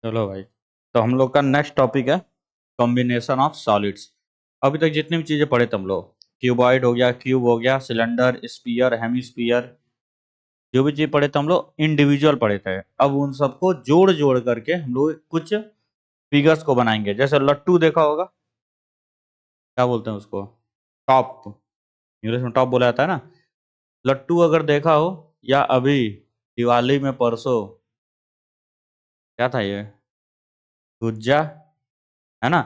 चलो भाई। तो हम लोग का नेक्स्ट टॉपिक है कॉम्बिनेशन ऑफ सॉलिड्स। अभी तक जितनी भी चीजें पढ़े थे हम लोग, क्यूबॉइड हो गया, क्यूब हो गया, सिलेंडर, स्फीयर, हेमिस्फीयर, जो भी चीज पढ़े थे हम लोग इंडिविजुअल पढ़े थे। अब उन सबको जोड़ जोड़ करके हम लोग कुछ फिगर्स को बनाएंगे। जैसे लट्टू देखा होगा, क्या बोलते हैं उसको, टॉप। इंग्लिश में टॉप बोला जाता है ना। लट्टू अगर देखा हो, या अभी दिवाली में परसों क्या था ये, गुज्जा, है ना,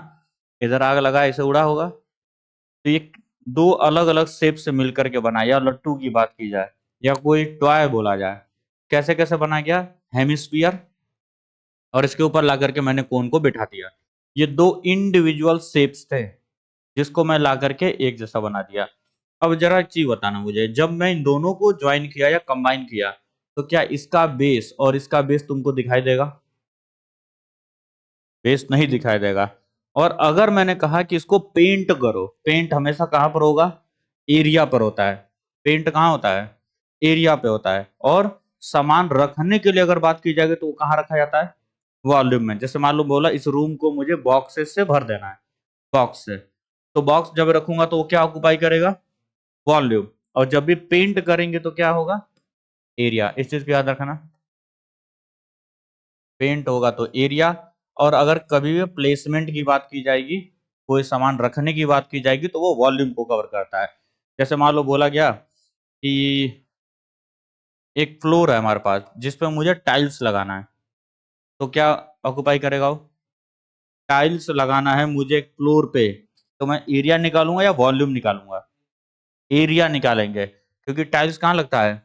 इधर आग लगा ऐसे उड़ा होगा। तो ये दो अलग अलग शेप से मिलकर के बना, या लट्टू की बात की जाए या कोई टॉय बोला जाए, कैसे कैसे बना गया, हेमिस्फीयर, और इसके ऊपर ला करके मैंने कोन को बिठा दिया। ये दो इंडिविजुअल शेप्स थे जिसको मैं ला करके एक जैसा बना दिया। अब जरा एक चीज बताना मुझे, जब मैं इन दोनों को ज्वाइन किया या कंबाइन किया, तो क्या इसका बेस और इसका बेस तुमको दिखाई देगा? बेस नहीं दिखाई देगा। और अगर मैंने कहा कि इसको पेंट करो, पेंट हमेशा कहां पर होगा, एरिया पर होता है। पेंट कहाँ होता है, एरिया पे होता है। और सामान रखने के लिए अगर बात की जाएगी तो वो कहाँ रखा जाता है, वॉल्यूम में। जैसे मान लो बोला इस रूम को मुझे बॉक्सेस से भर देना है, बॉक्स से, तो बॉक्स जब रखूंगा तो वो क्या ऑक्युपाई करेगा, वॉल्यूम। और जब भी पेंट करेंगे तो क्या होगा, एरिया। इस चीज को याद रखना, पेंट होगा तो एरिया। और अगर कभी भी प्लेसमेंट की बात की जाएगी, कोई सामान रखने की बात की जाएगी, तो वो वॉल्यूम को कवर करता है। जैसे मान लो बोला गया कि एक फ्लोर है हमारे पास जिस पे मुझे टाइल्स लगाना है, तो क्या ऑक्युपाई करेगा वो, टाइल्स लगाना है मुझे एक फ्लोर पे, तो मैं एरिया निकालूंगा या वॉल्यूम निकालूंगा, एरिया निकालेंगे। क्योंकि टाइल्स कहाँ लगता है,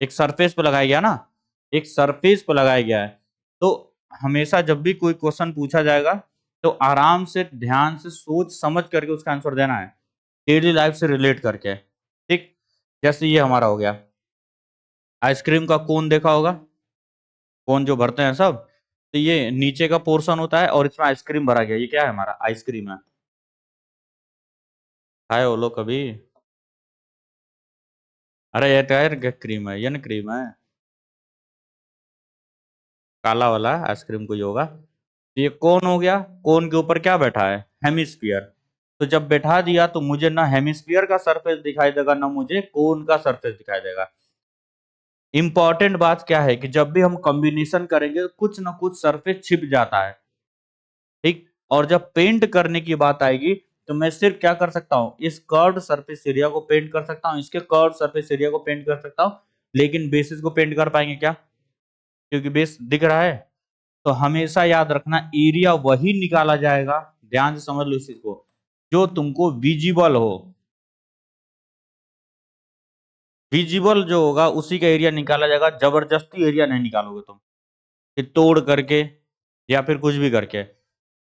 एक सरफेस पे लगाया गया ना, एक सरफेस पे लगाया गया है। तो हमेशा जब भी कोई क्वेश्चन पूछा जाएगा, तो आराम से ध्यान से सोच समझ करके उसका आंसर देना है, डेली लाइफ से रिलेट करके। ठीक, जैसे ये हमारा हो गया, आइसक्रीम का कोन देखा होगा, कोन जो भरते हैं सब, तो ये नीचे का पोर्शन होता है और इसमें आइसक्रीम भरा गया। ये क्या है, हमारा आइसक्रीम है। खाए हो लोग कभी? अरे ये तो यार क्रीम है, ये ना क्रीम है, काला वाला आइसक्रीम को ही होगा। तो ये कोन हो गया, कोन के ऊपर क्या बैठा है, हेमिस्फीयर। तो जब बैठा दिया तो मुझे ना हेमिस्फीयर का सरफेस दिखाई देगा, ना मुझे कोन का सरफेस दिखाई देगा। इंपॉर्टेंट बात क्या है कि जब भी हम कॉम्बिनेशन करेंगे तो कुछ ना कुछ सरफेस छिप जाता है। ठीक, और जब पेंट करने की बात आएगी, तो मैं सिर्फ क्या कर सकता हूँ, इस कर्व्ड सरफेस एरिया को पेंट कर सकता हूँ, इसके कर्व्ड सरफेस एरिया को पेंट कर सकता हूँ। लेकिन बेसिस को पेंट कर पाएंगे क्या, क्योंकि बेस दिख रहा है। तो हमेशा याद रखना, एरिया वही निकाला जाएगा, ध्यान से समझ लो इस चीज को, जो तुमको विजिबल हो। विजिबल जो होगा उसी का एरिया निकाला जाएगा, जबरदस्ती एरिया नहीं निकालोगे तुम, कि तोड़ करके या फिर कुछ भी करके।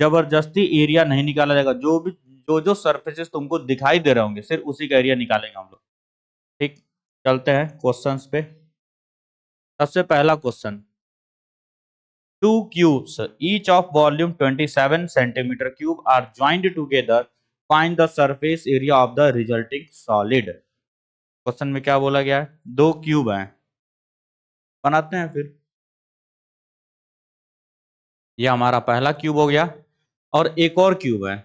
जबरदस्ती एरिया नहीं निकाला जाएगा, जो भी जो जो सरफेसेस तुमको दिखाई दे रहे होंगे सिर्फ उसी का एरिया निकालेंगे हम लोग। ठीक, चलते हैं क्वेश्चंस पे। सबसे पहला question, two cubes, each of volume 27 centimeter cube are joined together. Find the surface area of the resulting solid. Question में क्या बोला गया है, दो क्यूब हैं, बनाते हैं फिर। ये हमारा पहला क्यूब हो गया, और एक और क्यूब है,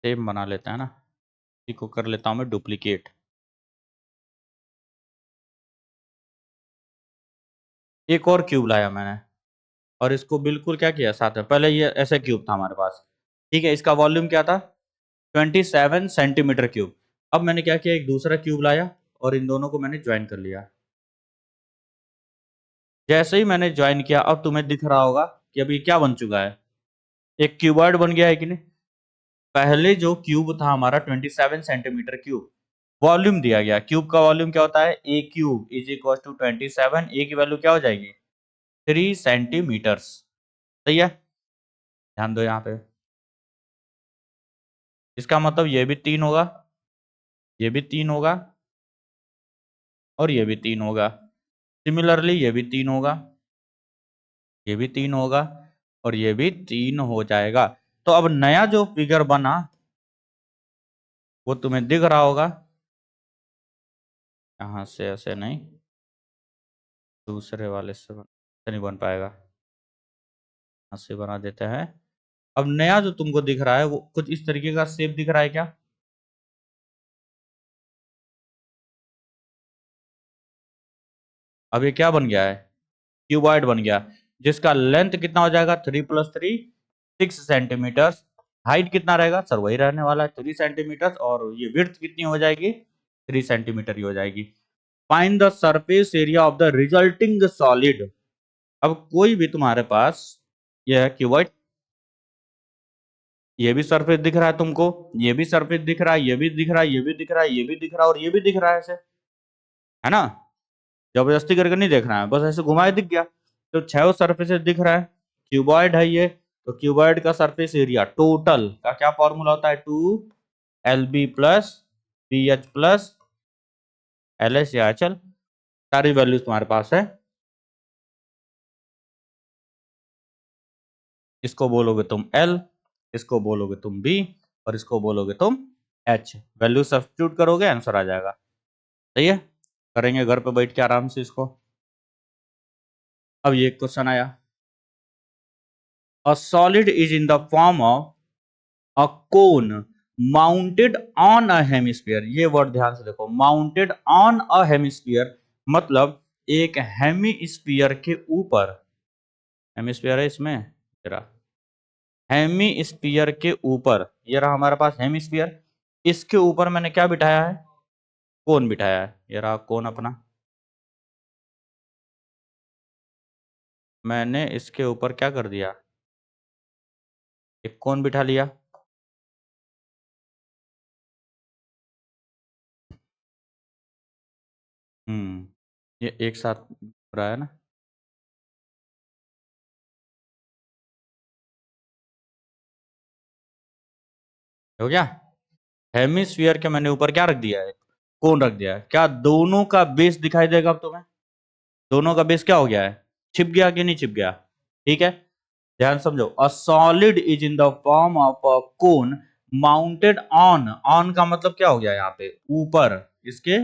सेम बना लेते हैं ना, इसी को कर लेता हूं मैं डुप्लीकेट। एक और क्यूब लाया मैंने, और इसको बिल्कुल क्या किया साथ में, पहले ये ऐसे क्यूब था हमारे पास, ठीक है, इसका वॉल्यूम क्या था, 27 सेंटीमीटर क्यूब। अब मैंने क्या किया, एक दूसरा क्यूब लाया और इन दोनों को मैंने ज्वाइन कर लिया। जैसे ही मैंने ज्वाइन किया, अब तुम्हें दिख रहा होगा कि अभी क्या बन चुका है, एक क्यूबॉइड बन गया है कि नहीं। पहले जो क्यूब था हमारा 27 सेंटीमीटर क्यूब, वॉल्यूम दिया गया, क्यूब का वॉल्यूम क्या होता है, ए क्यूब इज इक्वल टू 27, ए की वैल्यू क्या हो जाएगी, 3 सेंटीमीटर्स। सही है, ध्यान दो यहाँ पे। इसका मतलब ये भी 3 होगा, ये भी 3 होगा, और ये भी 3 होगा। सिमिलरली ये भी 3 होगा, ये भी 3 होगा, और ये भी 3 हो जाएगा। तो अब नया जो फिगर बना वो तुम्हें दिख रहा होगा, यहाँ से ऐसे नहीं, दूसरे वाले से नहीं बन पाएगा, यहाँ से बना देते हैं। अब नया जो तुमको दिख रहा है वो कुछ इस तरीके का शेप दिख रहा है क्या? अब ये क्या बन गया है? क्यूबॉइड बन गया, जिसका लेंथ कितना हो जाएगा? 3 + 3 6 सेंटीमीटर। हाइट कितना रहेगा सर? वही रहने वाला है 3 सेंटीमीटर, और ये विड्थ कितनी हो जाएगी? 3 सेंटीमीटर ही हो जाएगी। Find the surface area of the resulting solid. अब कोई भी तुम्हारे पास, ये है क्यूबॉइड, ये भी सरफेस दिख रहा है तुमको, ये भी सरफेस दिख रहा है, ये भी दिख रहा है, ये भी दिख रहा है, ये भी दिख रहा है, और ये भी दिख रहा है ऐसे, है ना? जबरदस्ती करके नहीं देखना है, बस ऐसे घुमाए दिख गया। तो 6 सरफेसेस दिख रहा है, क्यूबॉइड है ये। तो क्यूबॉइड का सरफेस एरिया टोटल का क्या फॉर्मूला होता है? 2LB+BH+LS, या चल सारी वैल्यूज तुम्हारे पास है। इसको बोलोगे तुम L, इसको बोलोगे तुम B, और इसको बोलोगे तुम H। वैल्यू सब्स्टिट्यूट करोगे, आंसर आ जाएगा। सही है, करेंगे घर पे बैठ के आराम से इसको। अब ये क्वेश्चन आया, a solid is in the form of a cone mounted on a hemisphere. ये वर्ड ध्यान से देखो, माउंटेड ऑन अ हेमिस्फीयर, मतलब एक हेमिस्फीयर के ऊपर। हेमिस्फीयर है इसमें तेरा, हेमिस्फीयर के ऊपर, ये रहा हमारे पास हेमिस्फीयर, इसके ऊपर मैंने क्या बिठाया है? कोन बिठाया है। ये रहा कोन अपना, मैंने इसके ऊपर क्या कर दिया? एक कोन बिठा लिया। ये एक साथ हो रहा है ना? हो गया। हेमिस्फीयर के मैंने ऊपर क्या रख दिया है? कोन रख दिया है। क्या दोनों का बेस दिखाई देगा अब तुम्हें? दोनों का बेस क्या हो गया है? छिप गया कि नहीं छिप गया? ठीक है, ध्यान समझो, a solid is in the form of a cone mounted on. On का मतलब क्या हो गया? यहाँ पे ऊपर, इसके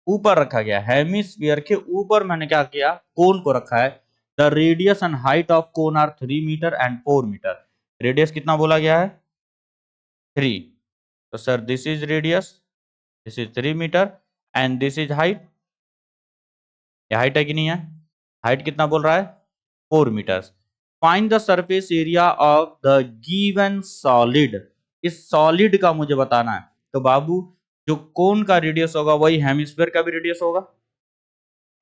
ऊपर रखा गया। हेमिस्फीयर के ऊपर मैंने क्या किया? कोन को रखा है। The radius and height of cone are 3 metre and 4 metre. Radius कितना बोला गया है? 3। तो sir this is radius, this is 3 metre, and this is height. ये हाइट है कि नहीं है? हाइट कितना बोल रहा है? 4 metre. Find the surface area of the given solid. इस सॉलिड का मुझे बताना है। तो बाबू, जो कोन का रेडियस होगा वही हेमिस्फीयर का भी रेडियस होगा।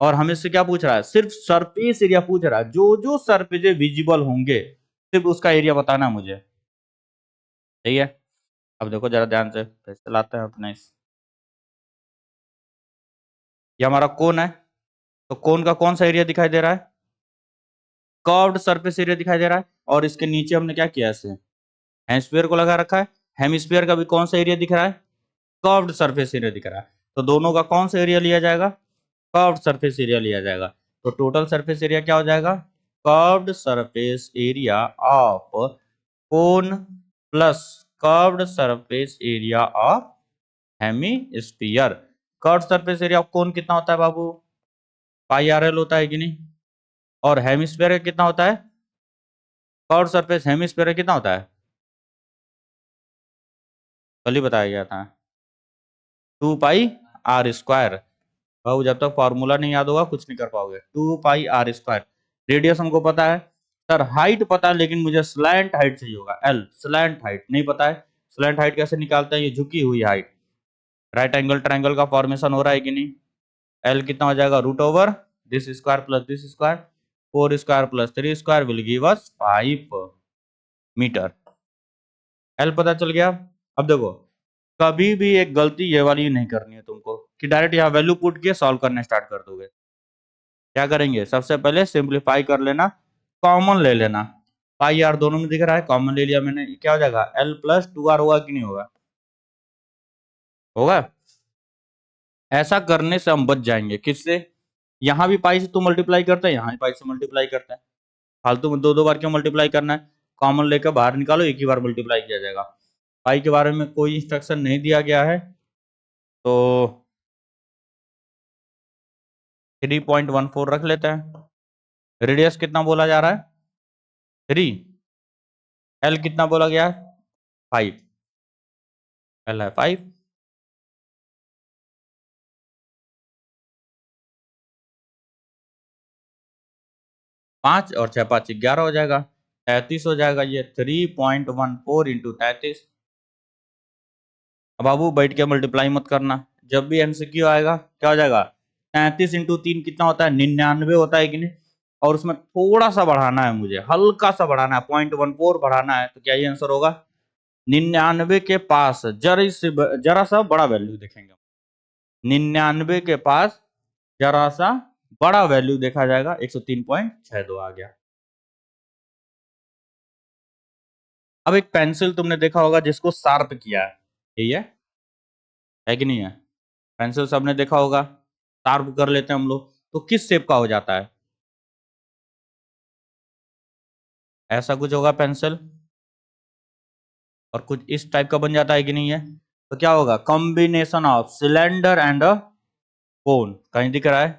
और हमें से क्या पूछ रहा है? सिर्फ सरफेस एरिया पूछ रहा है, जो जो सरफेस विजिबल होंगे सिर्फ उसका एरिया बताना है मुझे। सही है, अब देखो जरा ध्यान से, फिर चलाते हैं अपने ये हमारा कोन है, तो कोन का कौन सा एरिया दिखाई दे रहा है? कर्व्ड सरफेस एरिया दिखाई दे रहा है। और इसके नीचे हमने क्या किया? इसे हेमिस्फीयर को लगा रखा है। हेमिस्फीयर का भी कौन सा एरिया दिख रहा है? कर्व्ड सरफेस एरिया दिख रहा है। तो दोनों का कौन सा एरिया लिया जाएगा? कर्व्ड सरफेस एरिया लिया जाएगा। तो टोटल सरफेस एरिया क्या हो जाएगा? Curved surface area of cone plus curved surface area of hemisphere. Curved surface area of cone कितना होता है बाबू? पाई आर एल होता है कि नहीं? और हेमिस्फीयर कितना होता है? कर्व्ड सरफेस हेमिस्फीयर कितना होता है? कल ही बताया गया था, 2 पाई r स्क्वायर। बाबू जब तक फॉर्मूला नहीं याद होगा कुछ नहीं कर पाओगे। 2 पाई r स्क्वायर। रेडियस हमको पता है, सर हाइट पता है, लेकिन मुझे स्लैंट हाइट चाहिए होगा। एल स्लैंट हाइट नहीं पता है। स्लैंट हाइट कैसे निकालते हैं? ये झुकी हुई हाइट, राइट एंगल ट्रायंगल का फॉर्मेशन हो रहा है कि नहीं? एल कितना हो जाएगा? √ This square plus this square, 4 square plus 3 square will give us 5 metre. L पता चल गया। अब देखो, कभी भी एक गलती ये वाली नहीं करनी है तुमको कि डायरेक्ट यहाँ वैल्यू पुट के सॉल्व करने स्टार्ट कर दोगे। क्या करेंगे? सबसे पहले सिंप्लीफाई कर लेना, कॉमन ले लेना। पाई आर दोनों में दिख रहा है, कॉमन ले लिया मैंने, क्या हो जाएगा? L+2R होगा कि नहीं होगा? होगा। ऐसा करने से हम बच जाएंगे किससे? यहाँ भी पाई से तो मल्टीप्लाई करते हैं, यहाँ भी पाई से मल्टीप्लाई करते हैं। फालतू में दो दो बार क्यों मल्टीप्लाई करना है? कॉमन लेकर बाहर निकालो, एक ही बार मल्टीप्लाई किया जाएगा। पाई के बारे में कोई इंस्ट्रक्शन नहीं दिया गया है, तो 3.14 रख लेते हैं। रेडियस कितना बोला जा रहा है? 3। एल कितना बोला गया है? 5। एल है 5। 5 और 6 5 11 हो जाएगा, 33 हो जाएगा। ये 3.14 इंटू 33। अब बाबू बैठ के मल्टीप्लाई मत करना, जब भी एमसीक्यू आएगा क्या हो जाएगा? 33 इंटू 3 कितना होता है? 99 होता है कि नहीं? और उसमें थोड़ा सा बढ़ाना है, मुझे हल्का सा बढ़ाना है, 0.14 बढ़ाना है, तो क्या ये आंसर होगा? 99 के पास जरा सा बड़ा वैल्यू देखेंगे। 99 के पास जरा सा बड़ा वैल्यू देखा जाएगा, 103.62 आ गया। अब एक पेंसिल तुमने देखा होगा जिसको शार्प किया है, यही है कि नहीं है? पेंसिल सबने देखा होगा, शार्प कर लेते हैं हम लोग, तो किस शेप का हो जाता है? ऐसा कुछ होगा पेंसिल, और कुछ इस टाइप का बन जाता है कि नहीं है? तो क्या होगा? Combination of cylinder and a cone. कहीं दिख रहा है?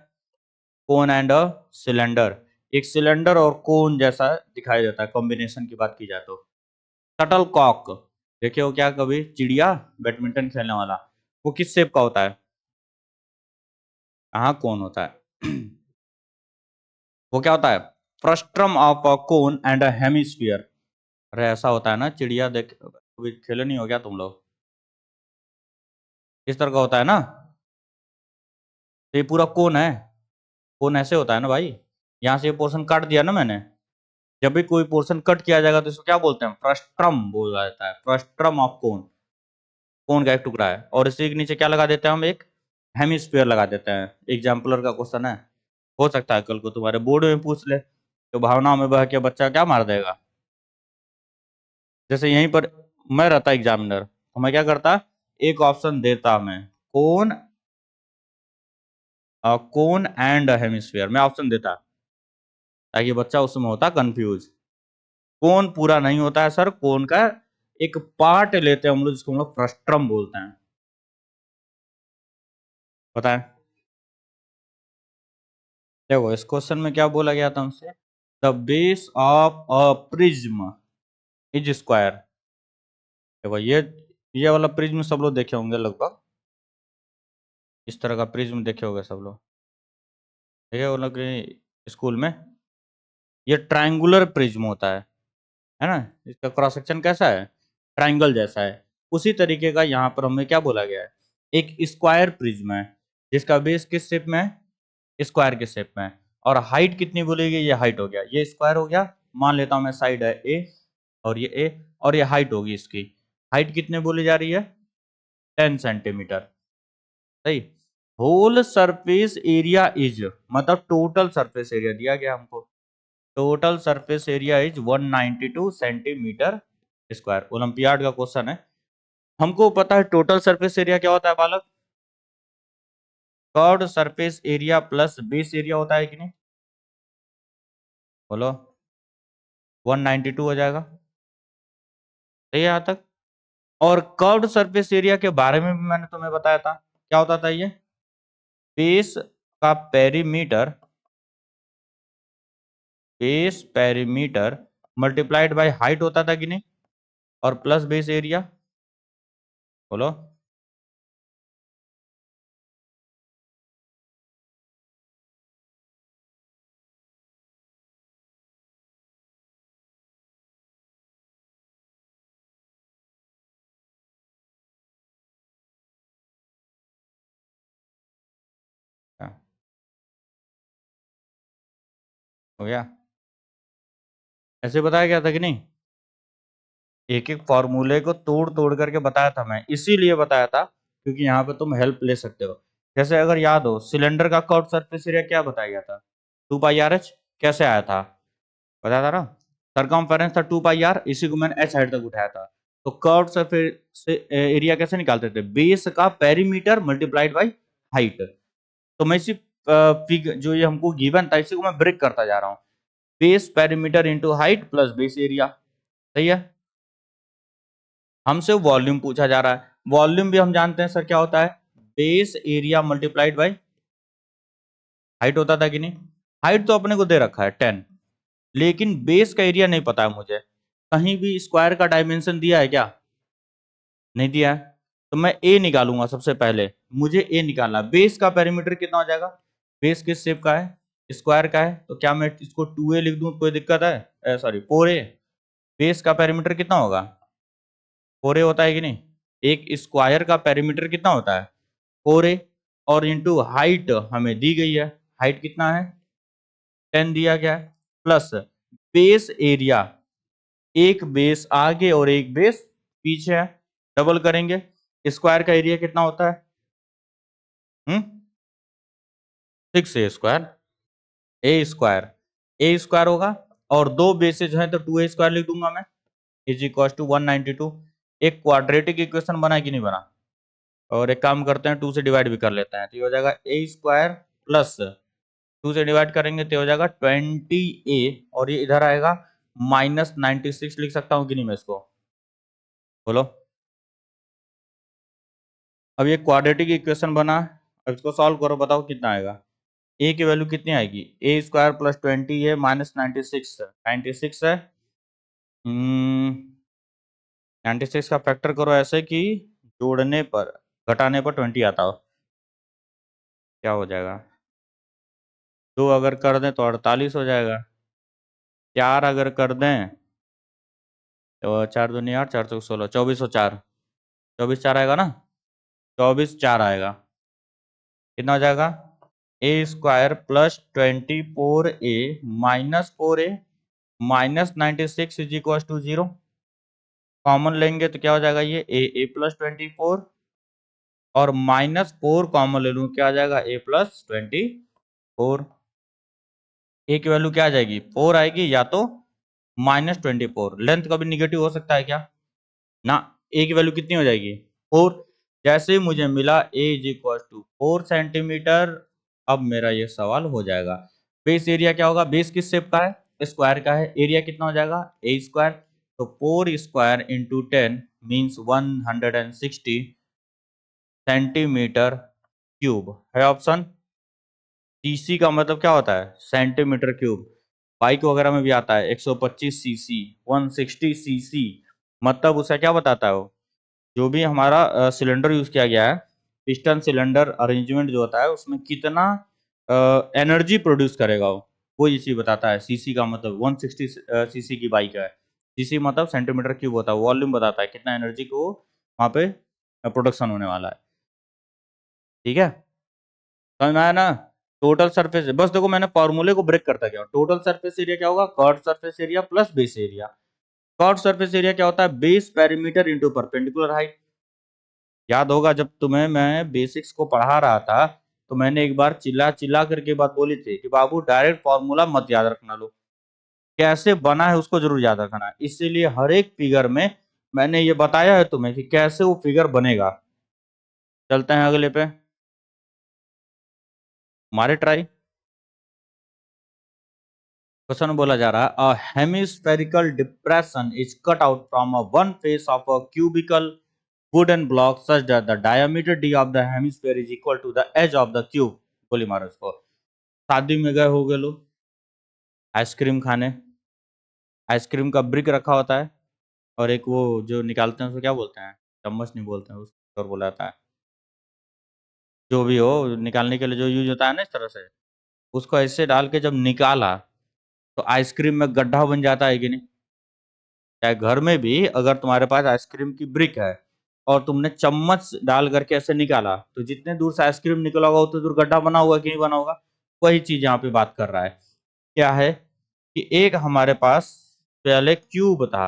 कोन एंड अ सिलेंडर, एक सिलेंडर और कोन जैसा दिखाई देता है, कॉम्बिनेशन की बात की जाए तो। शटल कॉक देखे हो क्या कभी? चिड़िया, बैडमिंटन खेलने वाला, वो किस शेप का होता है? हाँ, कोन होता है। वो क्या होता है? Frustum of a cone and a hemisphere. अरे ऐसा होता है ना, चिड़िया देख कभी खेले नहीं हो क्या तुम लोग? इस तरह का होता है ना, तो ये पूरा कोन है। कोन ऐसे होता है ना भाई, यहाँ से ये पोर्शन काट दिया ना मैंने। जब भी कोई पोर्शन कट किया जाएगा तो इसको क्या बोलते हैं? फ्रस्ट्रम बोला जाता है, फ्रस्ट्रम ऑफ कोन। कोन का एक टुकड़ा है, और इसी के नीचे क्या लगा देते हैं हम? एक हेमिस्फीयर लगा देते हैं। एग्जाम्पलर का क्वेश्चन है, हो सकता है कल को तुम्हारे बोर्ड में पूछ ले, तो भावनाओं में बह के बच्चा क्या मार देगा। जैसे यहीं पर मैं रहता एग्जामिनर, तो मैं क्या करता? एक ऑप्शन देता मैं, कोन, कोन एंड हेमिस्फीयर, मैं ऑप्शन देता, ताकि बच्चा उसमें होता कंफ्यूज। कोन पूरा नहीं होता है सर, कोन का एक पार्ट लेते हैं हम लोग, जिसको हम लोग फ्रस्ट्रम बोलते हैं। पता है? देखो इस क्वेश्चन में क्या बोला गया था हमसे? The base of a prism is square. देखो ये वाला प्रिज्म सब लोग देखे होंगे लगभग, इस तरह का प्रिज्म देखे होंगे सब लोग, ठीक है? वो लोग स्कूल में ये ट्रायंगुलर प्रिज्म होता है ना? इसका क्रॉस सेक्शन कैसा है? ट्रायंगल जैसा है। उसी तरीके का यहाँ पर हमें क्या बोला गया है? एक स्क्वायर प्रिज्म है, जिसका बेस किस शेप में है? स्क्वायर के शेप में है। और हाइट कितनी बोलेगी? ये हाइट हो गया, ये स्क्वायर हो गया, मान लेता हूं मैं साइड है ए, और ये ए, और ये हाइट होगी इसकी। हाइट कितने बोली जा रही है? 10 सेंटीमीटर। सही। होल सरफेस एरिया इज, मतलब टोटल सरफेस एरिया दिया गया हमको, total surface area is 192 centimetre square. Olympiad का क्वेश्चन है। हमको पता है टोटल सरफेस एरिया क्या होता है बालक? Curved surface area plus base area होता है कि नहीं? बोलो। 192 हो जाएगा, सही है यहाँ तक? और कर्व्ड सरफेस एरिया के बारे में भी मैंने तुम्हें बताया था, क्या होता था ये? बेस का perimeter, base perimeter multiplied by height होता था कि नहीं? और प्लस बेस एरिया। बोलो। क्या हो गया? ऐसे बताया गया था कि नहीं? एक एक फॉर्मूले को तोड़ तोड़ करके बताया था मैं, इसीलिए बताया था क्योंकि यहाँ पे तुम हेल्प ले सकते हो। जैसे अगर याद हो, सिलेंडर का कर्व सरफेस एरिया क्या बताया गया था? 2 पाई आर एच। कैसे आया था? बताया था ना, सरकमफेरेंस था 2 पाई आर, इसी को मैंने एच हाइट तक उठाया था। तो कर्व सरफेस एरिया कैसे निकालते थे? बेस का पेरीमीटर मल्टीप्लाइड बाई हाइट। तो मैं इसी फिग जो ये हमको गिवन था, इसी को मैं ब्रेक करता जा रहा हूँ। Base perimeter into height plus base area, सही है? हमसे वॉल्यूम पूछा जा रहा है। वॉल्यूम भी हम जानते हैं सर क्या होता है? Base area multiplied by height होता था कि नहीं? हाइट तो अपने को दे रखा है 10, लेकिन बेस का एरिया नहीं पता है मुझे। कहीं भी स्क्वायर का डायमेंशन दिया है क्या? नहीं दिया है। तो मैं ए निकालूंगा सबसे पहले। मुझे ए निकालना है। बेस का पेरीमीटर कितना हो जाएगा? बेस किस शेप का है? स्क्वायर का है। तो क्या मैं इसको 2a लिख दूं? कोई दिक्कत है? Sorry 4a। बेस का पेरीमीटर कितना होगा? 4a होता है कि नहीं? एक स्क्वायर का पेरीमीटर कितना होता है? 4a। और इंटू हाइट हमें दी गई है। हाइट कितना है? 10 दिया गया है। प्लस बेस एरिया, एक बेस आगे और एक बेस पीछे है। डबल करेंगे। स्क्वायर का एरिया कितना होता है? 6a²। ए स्क्वायर होगा। और दो बेसेज हैं तो 2a² लिख दूंगा मैं। Is equal to 192। एक क्वाड्रेटिक इक्वेशन बना कि नहीं बना? और एक काम करते हैं, 2 से डिवाइड भी कर लेते हैं, तो ये हो जाएगा a² प्लस 2 से डिवाइड करेंगे तो हो जाएगा 20a। और ये इधर आएगा -96। लिख सकता हूँ कि नहीं मैं इसको? बोलो। अब ये क्वाड्रेटिक इक्वेशन बना। अब इसको सॉल्व करो, बताओ कितना आएगा। ए की वैल्यू कितनी आएगी? a² प्लस 20 है -96 है। 96 है। 96 का फैक्टर करो ऐसे कि जोड़ने पर घटाने पर 20 आता हो। क्या हो जाएगा? 2 अगर कर दें तो 48 हो जाएगा। 4 अगर कर दें तो 4 दूनी 8, 4 चौक 16, 2404। 24/4 आएगा ना? 24/4 आएगा। कितना हो जाएगा? a² plus 24a minus 4a minus 96 is equal to 0। Common लेंगे तो क्या हो जाएगा? ये a प्लस 24 और -4 कॉमन ले लूँ, क्या आ जाएगा? a plus 24। ए की वैल्यू क्या आ जाएगी? 4 आएगी या तो -24। लेंथ कभी निगेटिव हो सकता है क्या? ना। ए की वैल्यू कितनी हो जाएगी? 4। जैसे ही मुझे मिला ए इज इक्वल टू 4 सेंटीमीटर, अब मेरा ये सवाल हो जाएगा। बेस एरिया क्या होगा? बेस किस शेप का है? स्क्वायर का है। एरिया कितना हो जाएगा? a²। तो 4² इंटू 10 मीन्स 160 सेंटीमीटर क्यूब है ऑप्शन। सीसी का मतलब क्या होता है? Centimetre cube. बाइक वगैरह में भी आता है 125 सीसी, 160 सीसी। मतलब उसका क्या बताता है वो? जो भी हमारा सिलेंडर यूज किया गया है, पिस्टन सिलेंडर अरेंजमेंट जो होता है, उसमें कितना एनर्जी प्रोड्यूस करेगा वो ये चीज बताता है। सीसी का मतलब 160 सीसी की बाइक है। सीसी मतलब सेंटीमीटर क्यूब होता है। वॉल्यूम बताता है कितना एनर्जी को वहां पे प्रोडक्शन होने वाला है। ठीक है, समझ में आया ना? टोटल सरफेस, बस देखो मैंने फॉर्मूले को ब्रेक करता गया। टोटल सरफेस एरिया क्या होगा? Curve surface area plus base area. Curve surface area क्या होता है? Base perimeter into perpendicular height. याद होगा जब तुम्हें मैं बेसिक्स को पढ़ा रहा था, तो मैंने एक बार चिल्ला चिल्ला करके बात बोली थी कि बाबू डायरेक्ट फॉर्मूला मत याद रखना, लो कैसे बना है उसको जरूर याद रखना है। इसीलिए हर एक फिगर में मैंने ये बताया है तुम्हें कि कैसे वो फिगर बनेगा। चलते हैं अगले पे, हमारे ट्राई। क्वेश्चन बोला जा रहा है, a hemispherical depression is cut out from a one face of a cubical wooden block such that the diameter d of the hemisphere is equal to the edge of the cube। गोली मारो इसको। शादी में गए होगे लोग ice cream खाने, ice cream का ब्रिक रखा होता है, और एक वो जो निकालते हैं उसको क्या बोलते हैं? चम्मच नहीं बोलते हैं उसको, और बोला जाता है। जो भी हो, निकालने के लिए जो यूज होता है ना इस तरह से, उसको ऐसे डाल के जब निकाला तो आइसक्रीम में गड्ढा बन जाता है कि नहीं? चाहे घर में भी अगर तुम्हारे पास आइसक्रीम की ब्रिक है और तुमने चम्मच डाल करके ऐसे निकाला, तो जितने दूर से आइसक्रीम निकला होगा उतने दूर गड्ढा बना हुआ कि नहीं बना होगा? वही चीज यहाँ पे बात कर रहा है। क्या है कि एक हमारे पास पहले क्यूब था।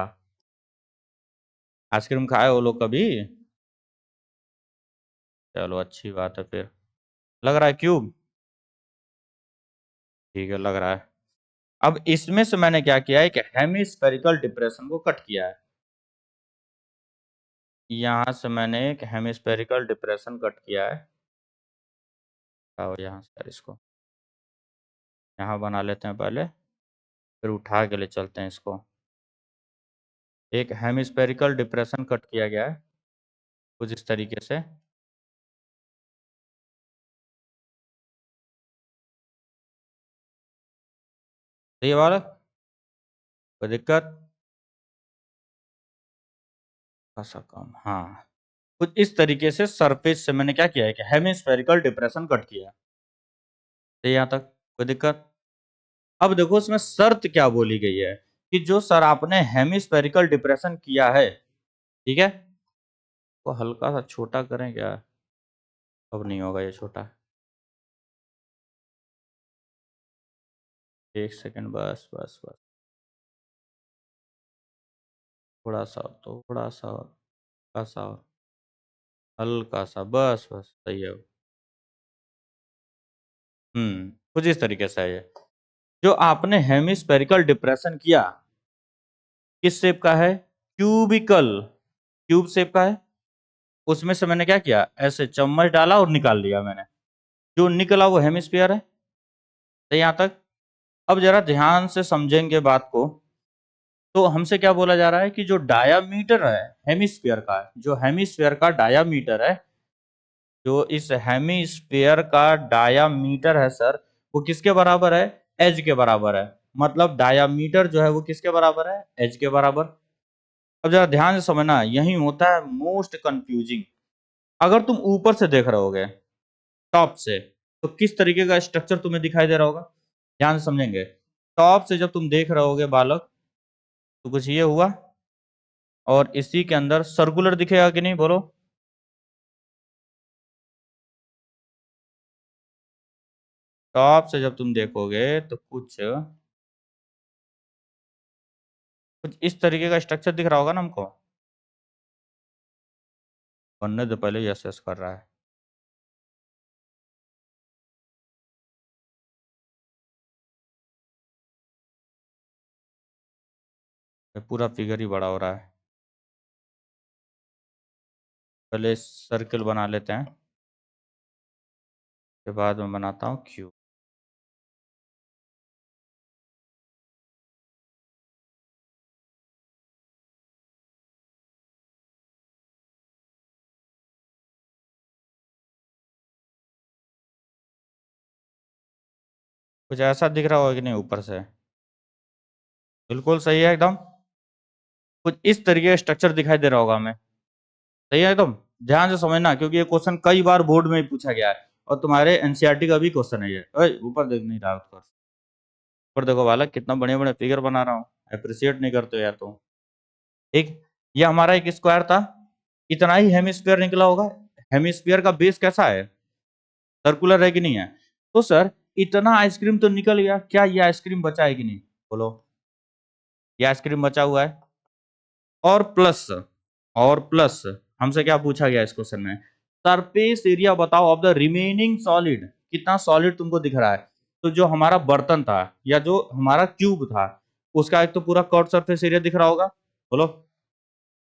आइसक्रीम खाए वो लोग कभी? चलो अच्छी बात है फिर। लग रहा है क्यूब। ठीक है, लग रहा है। अब इसमें से मैंने क्या किया है कि हेमिस्फेरिकल डिप्रेशन को कट किया है। यहाँ से मैंने एक हेमिस्फेरिकल डिप्रेशन कट किया है। आओ यहाँ से यार, इसको यहाँ बना लेते हैं पहले, फिर उठा के ले चलते हैं इसको। एक हेमिस्फेरिकल डिप्रेशन कट किया गया है कुछ इस तरीके से। सही है बालक, कोई दिक्कत? खासा कम, हाँ। कुछ इस तरीके से सरफेस से मैंने क्या किया है कि हेमिस्फेरिकल डिप्रेशन कट किया। सही है यहाँ तक, कोई दिक्कत? अब देखो इसमें शर्त क्या बोली गई है कि जो सर आपने हेमिस्फेरिकल डिप्रेशन किया है, ठीक है, वो हल्का सा छोटा करें क्या? अब नहीं होगा ये छोटा, एक सेकंड, बस बस बस, थोड़ा सा और, थोड़ा सा और, हल्का सा और, हल्का सा, बस बस, सही है। कुछ इस तरीके से है ये। जो आपने हेमिस्फेरिकल डिप्रेशन किया, किस शेप का है? क्यूबिकल, क्यूब शेप का है। उसमें से मैंने क्या किया, ऐसे चम्मच डाला और निकाल लिया मैंने, जो निकला वो हेमिस्फीयर है। तो यहाँ तक। अब जरा ध्यान से समझेंगे बात को, तो हमसे क्या बोला जा रहा है कि जो डायामीटर है हेमिस्फीयर का, जो हेमिस्फीयर का डायामीटर है, जो इस हेमिस्फीयर का डायामीटर है सर, वो किसके बराबर है? एज के बराबर है। मतलब डायामीटर जो है वो किसके बराबर है? एज के बराबर। अब जरा ध्यान से समझना, यही होता है मोस्ट कंफ्यूजिंग। अगर तुम ऊपर से देख रहे होगे, टॉप से, तो किस तरीके का स्ट्रक्चर तुम्हें दिखाई दे रहा होगा? ध्यान से समझेंगे। टॉप से जब तुम देख रहे होगे बालक, तो कुछ ये हुआ, और इसी के अंदर सर्कुलर दिखेगा कि नहीं, बोलो? टॉप से जब तुम देखोगे तो कुछ कुछ इस तरीके का स्ट्रक्चर दिख रहा होगा ना हमको। बनने तो पहले ही असेस कर रहा है। ये पूरा फिगर ही बड़ा हो रहा है। पहले सर्कल बना लेते हैं, के बाद मैं बनाता हूँ क्यूब। कुछ ऐसा दिख रहा होगा कि नहीं ऊपर से? बिल्कुल सही है एकदम। कुछ इस तरीके का स्ट्रक्चर दिखाई दे रहा होगा हमें। सही है एकदम। ध्यान से समझना, क्योंकि ये क्वेश्चन कई बार बोर्ड में ही पूछा गया है, और तुम्हारे एनसीईआरटी का भी क्वेश्चन है ये। ओए, ऊपर देख नहीं रहा ऊपर? ऊपर देखो बालक, कितना बड़े बड़े फिगर बना रहा हूँ। अप्रिशिएट नहीं करते हो यार तुम। एक, ये हमारा एक स्क्वायर था, इतना ही हेमिस्फीयर निकला होगा। हेमिस्फीयर का बेस कैसा है? सर्कुलर है कि नहीं है? तो सर, इतना आइसक्रीम तो निकल गया, क्या ये आइसक्रीम बचा है कि नहीं? बोलो, ये आइसक्रीम बचा हुआ है। और प्लस, और प्लस, हमसे क्या पूछा गया इस क्वेश्चन में? सरफेस एरिया बताओ ऑफ द रिमेनिंग सॉलिड। कितना सॉलिड तुमको दिख रहा है? तो जो हमारा बर्तन था, या जो हमारा क्यूब था, उसका एक तो पूरा कर्व सरफेस एरिया दिख रहा होगा, बोलो।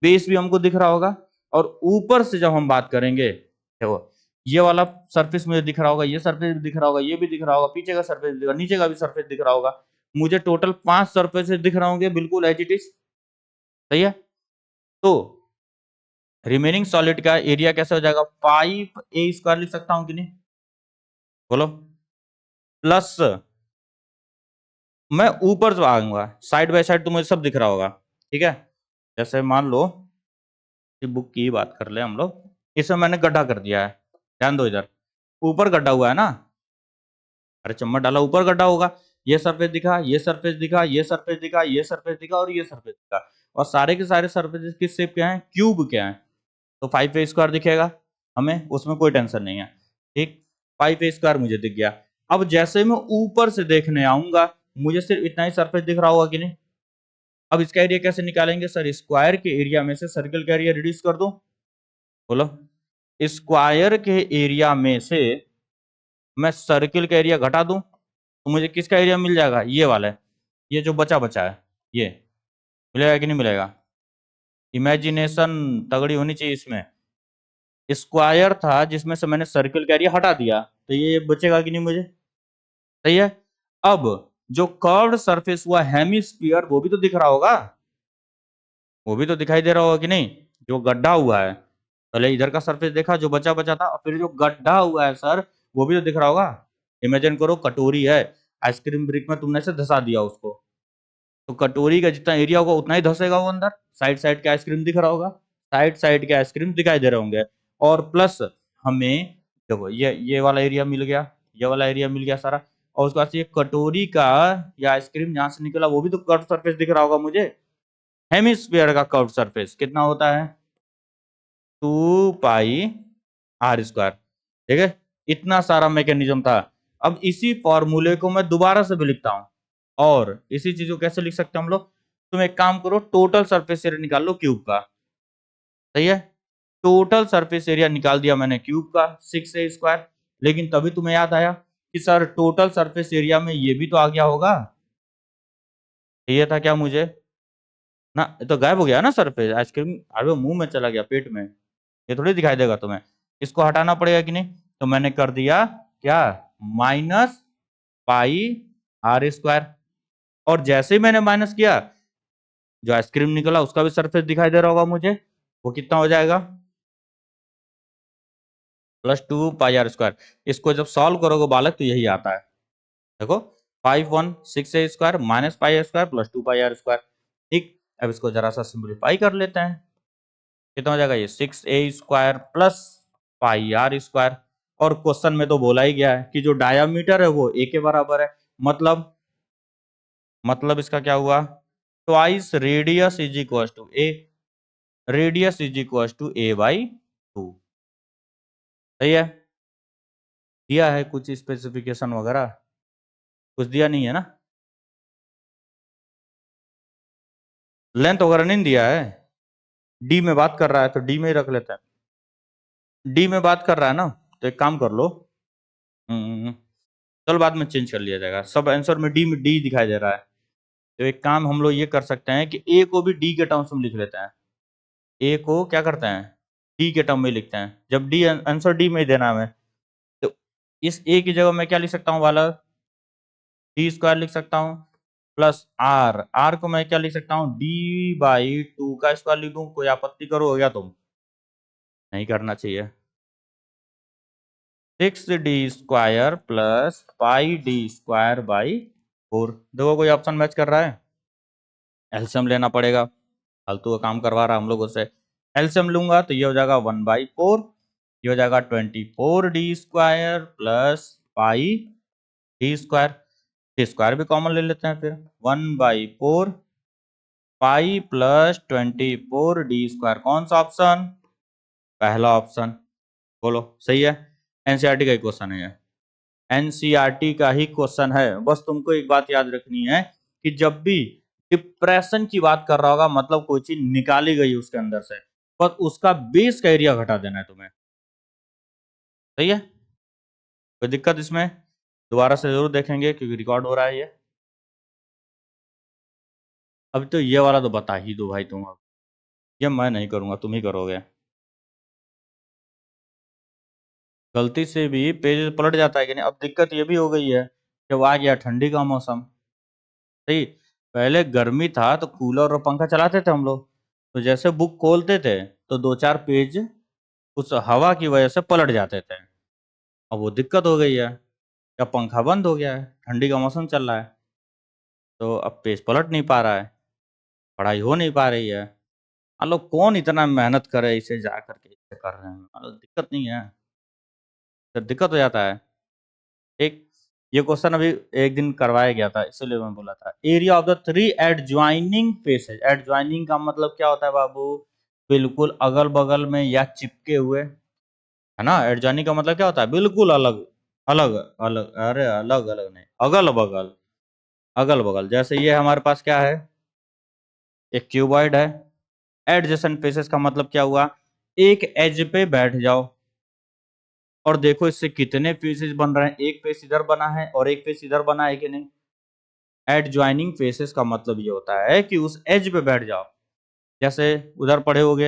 बेस भी हमको दिख रहा होगा। और ऊपर से जब हम बात करेंगे, देखो, ये वाला सरफेस मुझे दिख रहा होगा, ये सरफेस भी दिख रहा होगा, ये भी दिख रहा होगा, पीछे का सरफेस दिख रहा होगा, नीचे का भी सरफेस दिख रहा होगा। मुझे टोटल 5 सरफेस दिख रहे होंगे, बिल्कुल एज इट इज। सही है। तो रिमेनिंग सॉलिड का एरिया कैसे हो जाएगा? 5a² लिख सकता हूं कि नहीं, बोलो? प्लस, मैं ऊपर से आऊंगा, साइड बाय साइड तो मुझे सब दिख रहा होगा, ठीक है। जैसे मान लो कि बुक की बात कर ले हम लोग, इसमें मैंने गड्ढा कर दिया है। ध्यान दो इधर, ऊपर गड्ढा हुआ है ना। अरे चम्मच डाला, ऊपर गड्ढा होगा। ये सरफेस दिखा, ये सरफेस दिखा, ये सरफेस दिखा, ये सरफेस दिखा, और ये सरफेस दिखा। और सारे के सारे सरफेस किस शेप के हैं? क्यूब के हैं। तो 5a² दिखेगा हमें, उसमें कोई टेंशन नहीं है। ठीक, 5a² मुझे दिख गया। अब जैसे मैं ऊपर से देखने आऊंगा, मुझे सिर्फ इतना ही सरफेस दिख रहा होगा कि नहीं? अब इसका एरिया कैसे निकालेंगे सर? स्क्वायर के एरिया में से सर्कल का एरिया रिड्यूस कर दो, बोलो। स्क्वायर के एरिया में से मैं सर्किल का एरिया घटा दूं, तो मुझे किसका एरिया मिल जाएगा? ये वाला है, ये जो बचा बचा है, ये मिलेगा कि नहीं मिलेगा? इमेजिनेशन तगड़ी होनी चाहिए इसमें। स्क्वायर था जिसमें से मैंने सर्किल का एरिया हटा दिया, तो ये बचेगा कि नहीं मुझे? सही है। अब जो कर्व्ड सरफेस हुआ हेमिस्फीयर, वो भी तो दिख रहा होगा, वो भी तो दिखाई दे रहा होगा कि नहीं? जो गड्ढा हुआ है, पहले इधर का सरफेस देखा जो बचा बचा था, और फिर जो गड्ढा हुआ है सर, वो भी तो दिख रहा होगा। इमेजिन करो कटोरी है, आइसक्रीम ब्रिक में तुमने से धसा दिया उसको, तो कटोरी का जितना एरिया होगा उतना ही धसेगा वो अंदर। साइड साइड के आइसक्रीम दिख रहा होगा, साइड साइड के आइसक्रीम दिखाई दे रहे होंगे। और प्लस हमें देखो ये वाला एरिया मिल गया, ये वाला एरिया मिल गया सारा। और उसके बाद से ये कटोरी का या आइसक्रीम जहां से निकला वो भी तो कर्व सरफेस दिख रहा होगा मुझे। हेमिस्फीयर का कर्व सरफेस कितना होता है? 2 पाई r²। ठीक है, इतना सारा मैकेनिज्म था। अब इसी फॉर्मूले को मैं दोबारा से भी लिखता हूं, और इसी चीज को कैसे लिख सकते हैं हम लोग? तुम एक काम करो, टोटल सरफेस एरिया निकाल लो क्यूब का। सही है, टोटल सरफेस एरिया निकाल दिया मैंने क्यूब का 6a²। लेकिन तभी तुम्हें याद आया कि सर टोटल सरफेस एरिया में ये भी तो आ गया होगा। ये था क्या मुझे ना, तो गायब हो गया ना सरफेस, आइसक्रीम अरे मुंह में चला गया, पेट में, ये थोड़ी दिखाई देगा तुम्हें। इसको हटाना पड़ेगा कि नहीं, तो मैंने कर दिया क्या, -πr²। और जैसे ही मैंने माइनस किया, जो आइसक्रीम निकला उसका भी सरफेस दिखाई दे रहा होगा मुझे, वो कितना हो जाएगा, +2πr²। इसको जब सॉल्व करोगे बालक तो यही आता है, देखो 516a² -πr² +2πr²। ठीक, अब इसको जरा सा सिंप्लीफाई कर लेते हैं, कितना हो जाएगा ये 6a² +πr²। और क्वेश्चन में तो बोला ही गया है कि जो डायामीटर है वो a के बराबर है, मतलब इसका क्या हुआ, twice radius is equal to a, radius is equal to a/2। सही है, दिया है कुछ स्पेसिफिकेशन वगैरह, कुछ दिया नहीं है ना, लेंथ वगैरह नहीं दिया है। डी में बात कर रहा है तो डी में ही रख लेते हैं, डी में बात कर रहा है ना, तो एक काम कर लो, चल बाद में चेंज कर लिया जाएगा, सब आंसर में डी दिखाई दे रहा है। तो एक काम हम लोग ये कर सकते हैं कि ए को भी डी के टर्म्स में लिख लेते हैं, ए को क्या करते हैं, डी के टर्म में लिखते हैं, जब डी आंसर डी में ही देना है हमें। तो इस ए की जगह मैं क्या लिख सकता हूँ वाला, d² लिख सकता हूँ, प्लस आर को मैं क्या लिख सकता हूँ, d/2 का स्क्वायर लिख दूं, कोई आपत्ति करो क्या तुम? नहीं करना चाहिए। 6d² plus πd²/4। देखो कोई ऑप्शन मैच कर रहा है? एलसीएम लेना पड़ेगा, फालतू का काम करवा रहा हम लोगों से। एलसीएम लूंगा तो ये हो जाएगा 1/4, ये हो जाएगा 24d² प्लस πd²। स्क्वायर भी कॉमन ले लेते हैं फिर, 1/4 पाई प्लस 24d²। कौन सा ऑप्शन? पहला ऑप्शन। बोलो सही है, एनसीईआरटी का ही क्वेश्चन है, एनसीईआरटी का ही क्वेश्चन है। बस तुमको एक बात याद रखनी है कि जब भी डिप्रेशन की बात कर रहा होगा मतलब कोई चीज निकाली गई उसके अंदर से, बस उसका बेस का एरिया घटा देना है तुम्हें। सही है, कोई दिक्कत इसमें? दोबारा से जरूर देखेंगे क्योंकि रिकॉर्ड हो रहा है ये। अभी तो ये वाला तो बता ही दो भाई तुम, अब ये मैं नहीं करूंगा, तुम ही करोगे। गलती से भी पेज पलट जाता है कि नहीं। अब दिक्कत ये भी हो गई है, जब आ गया ठंडी का मौसम, सही, पहले गर्मी था तो कूलर और पंखा चलाते थे हम लोग, तो जैसे बुक खोलते थे तो 2-4 पेज उस हवा की वजह से पलट जाते थे। अब वो दिक्कत हो गई है, या पंखा बंद हो गया है, ठंडी का मौसम चल रहा है, तो अब पेज पलट नहीं पा रहा है, पढ़ाई हो नहीं पा रही है। मान लो कौन इतना मेहनत करे इसे जा करके इसे कर रहे हैं, मान लो दिक्कत नहीं है, तो दिक्कत हो जाता है। एक ये क्वेश्चन अभी एक दिन करवाया गया था, इसलिए मैं बोला था। Area of the 3 adjoining faces, adjoining का मतलब क्या होता है बाबू, बिल्कुल अगल बगल में या चिपके हुए, है ना। एडजॉइनिंग का मतलब क्या होता है, बिल्कुल अलग अलग अलग, अरे अलग अलग नहीं, अगल बगल, अगल बगल। जैसे ये हमारे पास क्या है, एक क्यूबॉइड है। एडजेसेंट फेसेस का मतलब क्या हुआ, एक एज पे बैठ जाओ और देखो इससे कितने फेसेस बन रहे हैं, एक फेस इधर बना है और एक फेस इधर बना है कि नहीं। एडजॉइनिंग फेसेस का मतलब ये होता है कि उस एज पे बैठ जाओ, जैसे उधर पढ़े होगे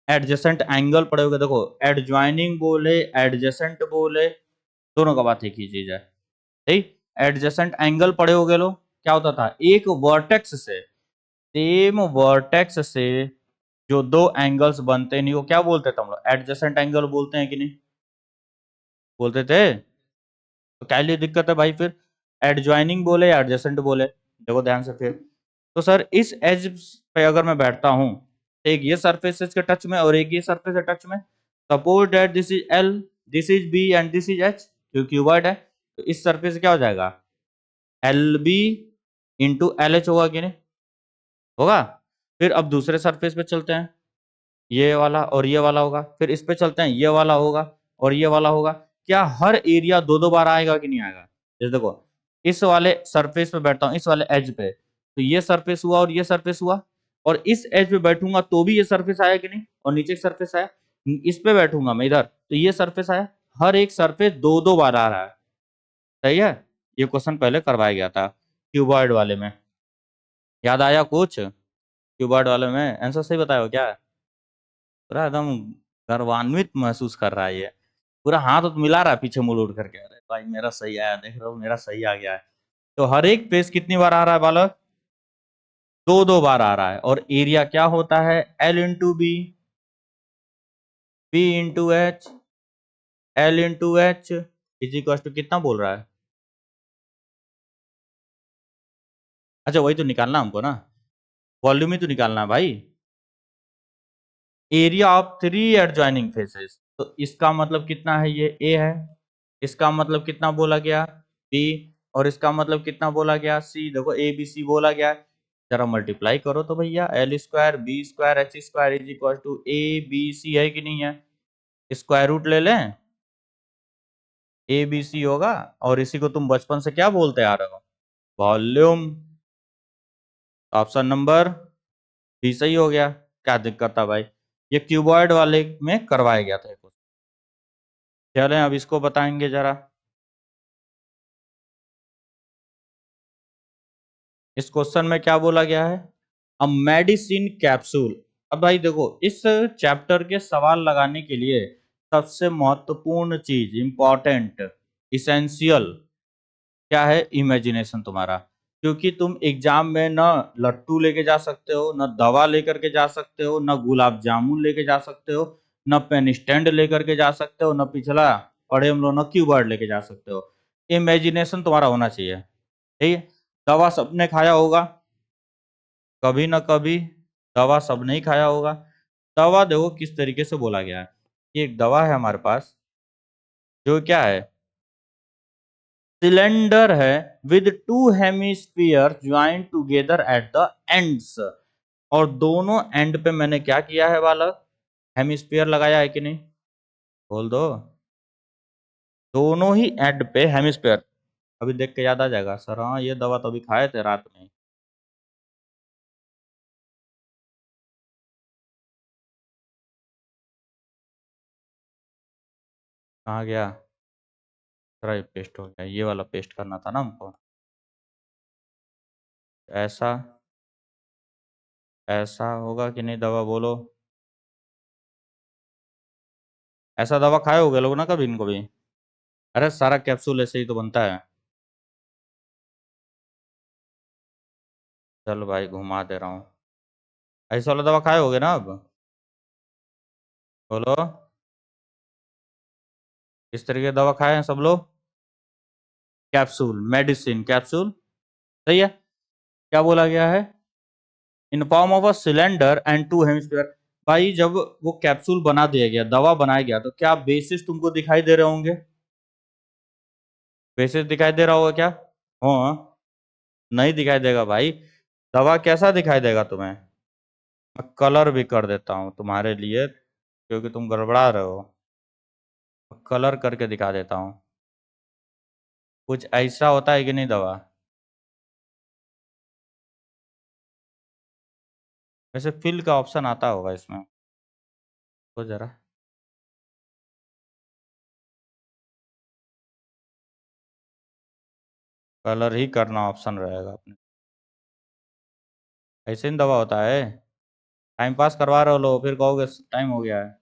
एडजेसेंट एंगल पढ़े होगे, देखो एडजॉइनिंग बोले एडजेसेंट बोले दोनों का बात एक ही चीज है। ठीक, एडजेसेंट एंगल पढ़े होगे लोग, क्या होता था, एक वर्टेक्स से, सेम वर्टेक्स से जो दो एंगल्स बनते नहीं वो क्या बोलते थे हम लोग, एडजेसेंट एंगल बोलते हैं कि नहीं, बोलते थे। तो क्या लिए दिक्कत है भाई फिर, एडजॉइनिंग बोले या एडजेसेंट बोले, देखो ध्यान से फिर। तो सर इस एज पे अगर मैं बैठता हूँ, एक ये सरफेस के टच में और एक ये सरफेस के टच में, suppose that this is L, this is B and this is H, जो क्यूबॉइड है, तो इस सरफेस से क्या हो जाएगा, L B into L H होगा कि नहीं, होगा। फिर अब दूसरे सरफेस पे चलते हैं, ये वाला और ये वाला होगा, फिर इस पे चलते हैं, ये वाला होगा और ये वाला होगा। क्या हर एरिया दो दो बार आएगा कि नहीं आएगा, जैसे देखो इस वाले सरफेस पे बैठता हूँ, इस वाले एज पे, तो ये सरफेस हुआ और ये सरफेस हुआ, और इस एज पे बैठूंगा तो भी ये सरफेस आया कि नहीं, और नीचे सरफेस आया, इस पे बैठूंगा मैं इधर तो ये सरफेस आया, हर एक सरफेस दो दो बार आ रहा है। सही है, ये क्वेश्चन पहले करवाया गया था क्यूबॉइड वाले में, याद आया कुछ, क्यूबॉइड वाले में आंसर सही बताया हो क्या, पूरा एकदम गर्वान्वित महसूस कर रहा है ये, पूरा हाथ उठ मिला रहा है पीछे मुड़ उड़ करके, अरे भाई मेरा सही आया, देख रहे हो मेरा सही आ गया है। तो हर एक पेज कितनी बार आ रहा है बालक, दो दो बार आ रहा है, और एरिया क्या होता है, L into B, B into H, L into H is equal to कितना बोल रहा है, अच्छा वही तो निकालना हमको ना, वॉल्यूम ही तो निकालना है भाई, area of three adjoining faces, तो इसका मतलब कितना है, ये ए है, इसका मतलब कितना बोला गया, बी, और इसका मतलब कितना बोला गया, सी, देखो ए बी सी बोला गया है, जरा मल्टीप्लाई करो तो भैया, L square B square H square is equal to A B C, है कि नहीं है, स्क्वायर रूट ले लें, ए बी सी होगा, और इसी को तुम बचपन से क्या बोलते आ रहे हो, वॉल्यूम, ऑप्शन नंबर बी सही हो गया, क्या दिक्कत था भाई, ये क्यूबॉइड वाले में करवाया गया था। चलें अब इसको बताएंगे जरा, इस क्वेश्चन में क्या बोला गया है, अ मेडिसिन कैप्सूल। अब भाई देखो इस चैप्टर के सवाल लगाने के लिए सबसे महत्वपूर्ण चीज, इंपॉर्टेंट, इसेंशियल क्या है, इमेजिनेशन तुम्हारा, क्योंकि तुम एग्जाम में न लट्टू लेके जा सकते हो, न दवा लेकर के जा सकते हो, न गुलाब जामुन लेके जा सकते हो, न पेन स्टैंड लेकर के जा सकते हो, न पिछला पढ़े हम लोग न क्यूबॉइड लेके जा सकते हो, इमेजिनेशन तुम्हारा होना चाहिए, ठीक है। दवा सबने खाया होगा, कभी ना कभी दवा सबने ही खाया होगा। दवा देखो किस तरीके से बोला गया है, ये एक दवा है हमारे पास, जो क्या है, सिलेंडर है with two hemisphere joint together at the ends, और दोनों एंड पे मैंने क्या किया है बालक, हेमिस्फीयर लगाया है कि नहीं, बोल दो, दोनों ही एंड पे हेमिस्फीयर, अभी देख के याद आ जाएगा सर, हाँ ये दवा तो अभी खाए थे रात में, कहाँ गया, जरा ये पेस्ट हो गया, ये वाला पेस्ट करना था ना हमको, ऐसा, ऐसा होगा कि नहीं, दवा बोलो, ऐसा दवा खाए होगे लोग ना कभी, इनको भी, अरे सारा कैप्सूल ऐसे ही तो बनता है, चलो भाई घुमा दे रहा हूँ, ऐसा वाला दवा खाए होगे ना अब, बोलो, इस तरीके की दवा खाए हैं सब लोग, कैप्सूल, मेडिसिन कैप्सूल, सही है, क्या बोला गया है, in form of a cylinder and two hemisphere, भाई जब वो कैप्सूल बना दिया गया, दवा बनाया गया, तो क्या बेसिस तुमको दिखाई दे रहे होंगे, बेसिस दिखाई दे रहा होगा क्या, हाँ, नहीं दिखाई देगा भाई, दवा कैसा दिखाई देगा तुम्हें, मैं कलर भी कर देता हूँ तुम्हारे लिए, क्योंकि तुम गड़बड़ा रहे हो, कलर करके दिखा देता हूँ, कुछ ऐसा होता है कि नहीं दवा, वैसे फिल का ऑप्शन आता होगा इसमें, तो जरा कलर ही करना ऑप्शन रहेगा अपने, ऐसे ही दवा होता है, टाइम पास करवा रहे हो लो, फिर कहोगे टाइम हो गया है,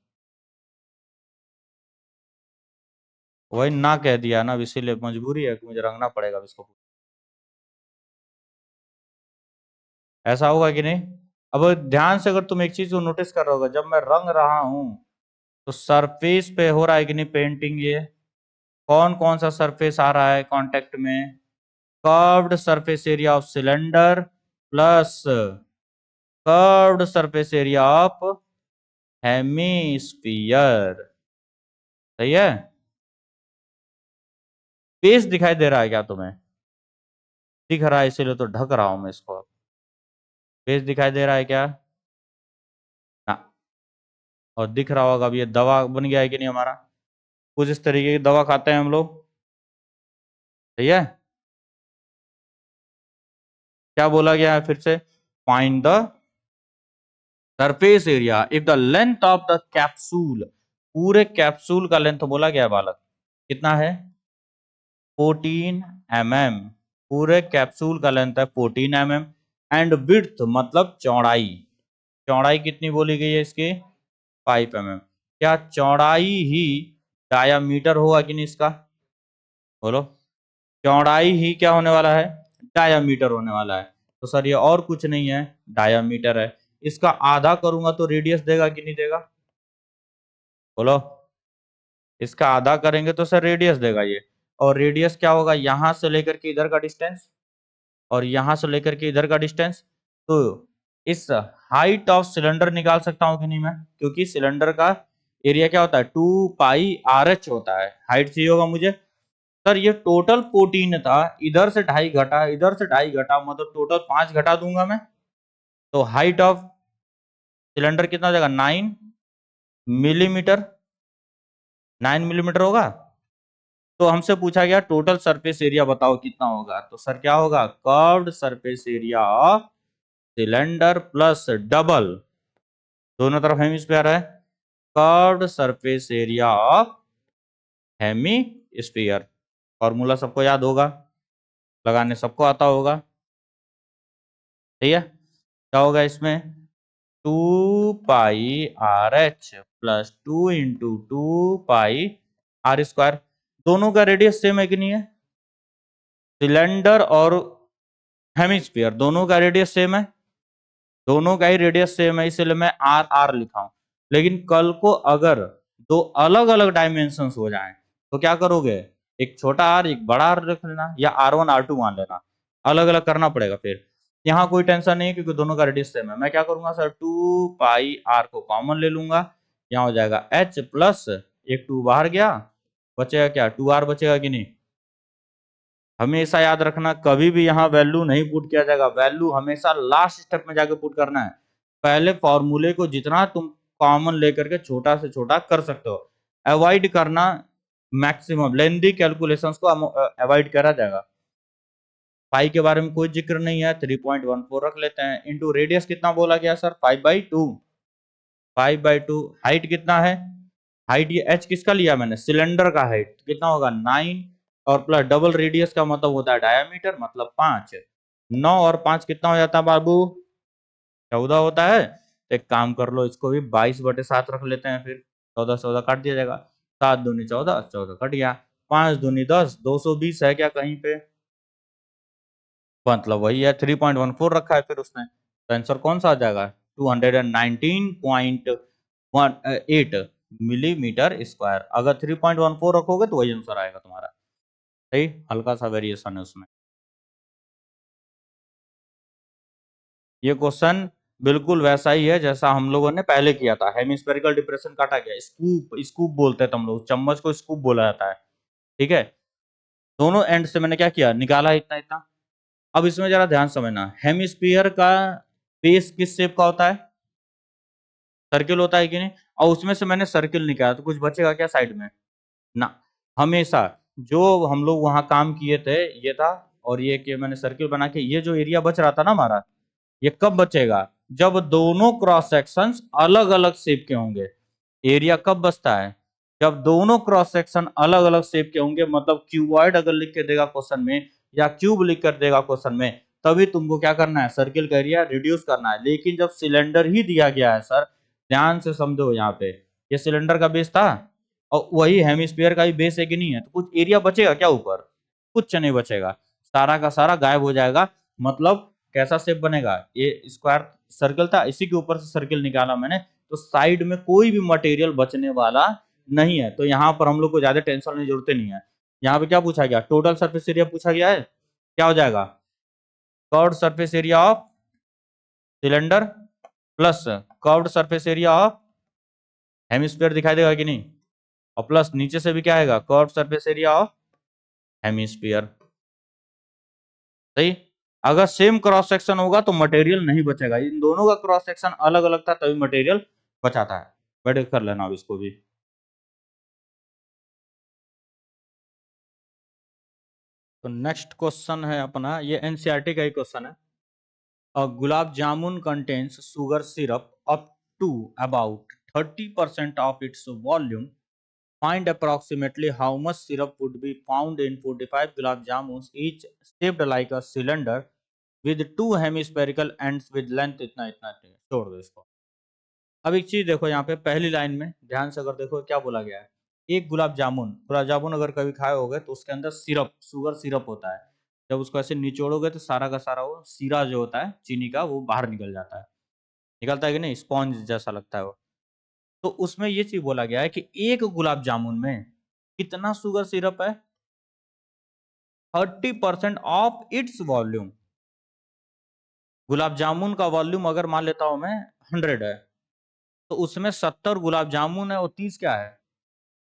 वही ना कह दिया ना, अब इसीलिए मजबूरी है कि मुझे रंगना पड़ेगा अब इसको, ऐसा होगा कि नहीं। अब ध्यान से अगर तुम एक चीज को नोटिस कर रहे होगा, जब मैं रंग रहा हूं तो सरफेस पे हो रहा है कि नहीं पेंटिंग, ये कौन कौन सा सरफेस आ रहा है कांटेक्ट में? Curved surface area of cylinder plus curved surface area of hemisphere. सही है। बेस दिखाई दे रहा है क्या तुम्हें? दिख रहा है, इसीलिए तो ढक रहा हूं मैं इसको। बेस दिखाई दे रहा है क्या? ना। और दिख रहा होगा अब ये दवा बन गया है कि नहीं हमारा? कुछ इस तरीके की दवा खाते हैं हम लोग। सही है। क्या बोला गया है फिर से? Find the surface area if the length of the capsule, पूरे कैप्सूल का लेंथ बोला गया है बालक, कितना है? 14 mm। पूरे कैप्सूल का लेंथ है 14 mm। एंड विड्थ मतलब चौड़ाई, चौड़ाई कितनी बोली गई है इसकी? 5 mm। क्या चौड़ाई ही डायामीटर होगा कि नहीं इसका? बोलो। चौड़ाई ही क्या होने वाला है? डायामीटर होने वाला है। तो सर ये और कुछ नहीं है, डायामीटर है। इसका आधा करूंगा तो रेडियस देगा कि नहीं देगा? बोलो। इसका आधा करेंगे तो सर रेडियस देगा ये। और रेडियस क्या होगा? यहां से लेकर के इधर का डिस्टेंस और यहां से लेकर के इधर का डिस्टेंस। तो इस हाइट ऑफ सिलेंडर निकाल सकता हूं कि नहीं मैं? क्योंकि सिलेंडर का एरिया क्या होता है? 2πr(h) होता है। हाइट चाहिए होगा मुझे। सर ये टोटल 14 था, इधर से 2.5 घटा, इधर से 2.5 घटा, मतलब टोटल 5 घटा दूंगा मैं। तो हाइट ऑफ सिलेंडर कितना हो जाएगा? 9 मिलीमीटर। 9 मिलीमीटर होगा। तो हमसे पूछा गया टोटल सरफेस एरिया बताओ कितना होगा। तो सर क्या होगा? Curved surface area of cylinder plus double, दोनों तरफ हेमिस्फीयर है, curved surface area of hemisphere. Formula सबको याद होगा, लगाने सबको आता होगा। ठीक है। क्या होगा इसमें? 2πr(h) plus 2 × 2πr²। दोनों का रेडियस सेम है कि नहीं है? सिलेंडर और हेमिस्फीयर दोनों का रेडियस सेम है। दोनों का ही रेडियस सेम है, इसलिए मैं आर आर लिखा हूं। लेकिन कल को अगर दो अलग अलग डायमेंशन हो जाएं तो क्या करोगे? एक छोटा आर एक बड़ा आर रख लेना, या R1 R2 मान लेना। अलग अलग करना पड़ेगा फिर। यहाँ कोई टेंशन नहीं है क्योंकि दोनों का रेडियस सेम है। मैं क्या करूंगा सर? 2πr को कॉमन ले लूंगा। यहाँ हो जाएगा h प्लस एक 2 बाहर गया, बचेगा क्या? 2r बचेगा कि नहीं? हमेशा याद रखना, कभी भी यहाँ वैल्यू नहीं पुट किया जाएगा। वैल्यू हमेशा लास्ट स्टेप में जाके पुट करना है। पहले फॉर्मूले को जितना तुम कॉमन लेकर के छोटा से छोटा कर सकते हो, अवॉइड करना मैक्सिमम लेंदी कैलकुलेशंस को अवॉइड करा जाएगा। पाई के बारे में कोई जिक्र नहीं है, 3.14 रख लेते हैं। इंटू रेडियस कितना बोला गया सर? 5/2। 5/2। हाइट कितना है? हाइट ये h किसका लिया मैंने? सिलेंडर का हाइट कितना होगा? 9 और प्लस डबल रेडियस का मतलब होता है डायमीटर, मतलब 5। 9 और 5 कितना हो जाता है बाबू? 14 होता है। तो एक काम कर लो, इसको भी 22/7 रख लेते हैं फिर। 14 14 काट दिया जाएगा। 7 दूनी 14, 14 कट गया। 5 दूनी 10, 220 है क्या कहीं पे? मतलब वही है, 3.14 रखा है फिर उसने। तो आंसर कौन सा आ जाएगा? 219.18 मिलीमीटर स्क्वायर। अगर 3.14 रखोगे तो वही आंसर आएगा तुम्हारा। सही, हल्का सा वेरिएशन है उसमें। ये क्वेश्चन बिल्कुल वैसा ही है जैसा हम लोगों ने पहले किया था। हेमिस्फेरिकल डिप्रेशन काटा गया, स्कूप, स्कूप बोलते हैं हम लोग, चम्मच को स्कूप बोला जाता है। ठीक है। दोनों एंड से मैंने क्या किया? निकाला इतना इतना। अब इसमें जरा ध्यान समझना, हेमिस्फीयर का बेस किस शेप का होता है? सर्किल होता है कि नहीं? और उसमें से मैंने सर्किल निकाला तो कुछ बचेगा क्या साइड में? ना। हमेशा जो हम लोग वहां काम किए थे ये था, और ये कि मैंने सर्किल बना के ये जो एरिया बच रहा था ना हमारा, ये कब बचेगा? जब दोनों क्रॉस सेक्शंस अलग अलग शेप के होंगे। एरिया कब बचता है? जब दोनों क्रॉस सेक्शन अलग अलग शेप के होंगे। मतलब क्यूबॉइड अगर लिख के देगा क्वेश्चन में, या क्यूब लिख कर देगा क्वेश्चन में, तभी तुमको क्या करना है? सर्किल का एरिया रिड्यूस करना है। लेकिन जब सिलेंडर ही दिया गया है सर, ध्यान से समझो, यहाँ पे ये सिलेंडर का बेस था और वही हेमिस्फीयर का भी बेस है कि नहीं है, तो कुछ एरिया बचेगा क्या ऊपर? कुछ नहीं बचेगा, सारा का सारा गायब हो जाएगा। मतलब कैसा शेप बनेगा? ये स्क्वायर सर्कल था, इसी के ऊपर से सर्किल निकाला मैंने, तो साइड में कोई भी मटेरियल बचने वाला नहीं है। तो यहाँ पर हम लोग को ज्यादा टेंशन लेने की जरूरत नहीं है। यहाँ पे क्या पूछा गया, टोटल सरफेस एरिया पूछा गया है, क्या हो जाएगा, curved surface area of cylinder plus curved surface area of hemisphere, दिखाई देगा कि नहीं, और प्लस नीचे से भी क्या आएगा, curved surface area of hemisphere. सही। अगर सेम क्रॉस सेक्शन होगा तो मटेरियल नहीं बचेगा, इन दोनों का क्रॉस सेक्शन अलग अलग था तभी मटेरियल बचाता है। बैठ कर लेना अब इसको भी। तो नेक्स्ट क्वेश्चन है अपना, ये एनसीईआरटी का ही क्वेश्चन है। Gulab jamun contains sugar syrup up to about 30% of its volume. Find approximately how much syrup would be found in 45 gulab jamuns, each shaped like a cylinder with two hemispherical ends with length इतना इतना इतना। छोड़ दो इसको। अब एक चीज देखो, यहाँ पे पहली लाइन में ध्यान से अगर देखो क्या बोला गया है, एक गुलाब जामुन अगर कभी खाए होगे तो उसके अंदर सिरप, शुगर सिरप होता है। जब उसको ऐसे निचोड़ोगे तो सारा का सारा वो सीरा जो होता है चीनी का वो बाहर निकल जाता है। निकलता है कि नहीं, स्पॉन्ज जैसा लगता है वो। तो उसमें ये चीज बोला गया है कि एक गुलाब जामुन में कितना शुगर सिरप है, 30% of its volume. Gulab jamun का वॉल्यूम अगर मान लेता हूं मैं 100 है, तो उसमें 70 गुलाब जामुन है और 30 क्या है,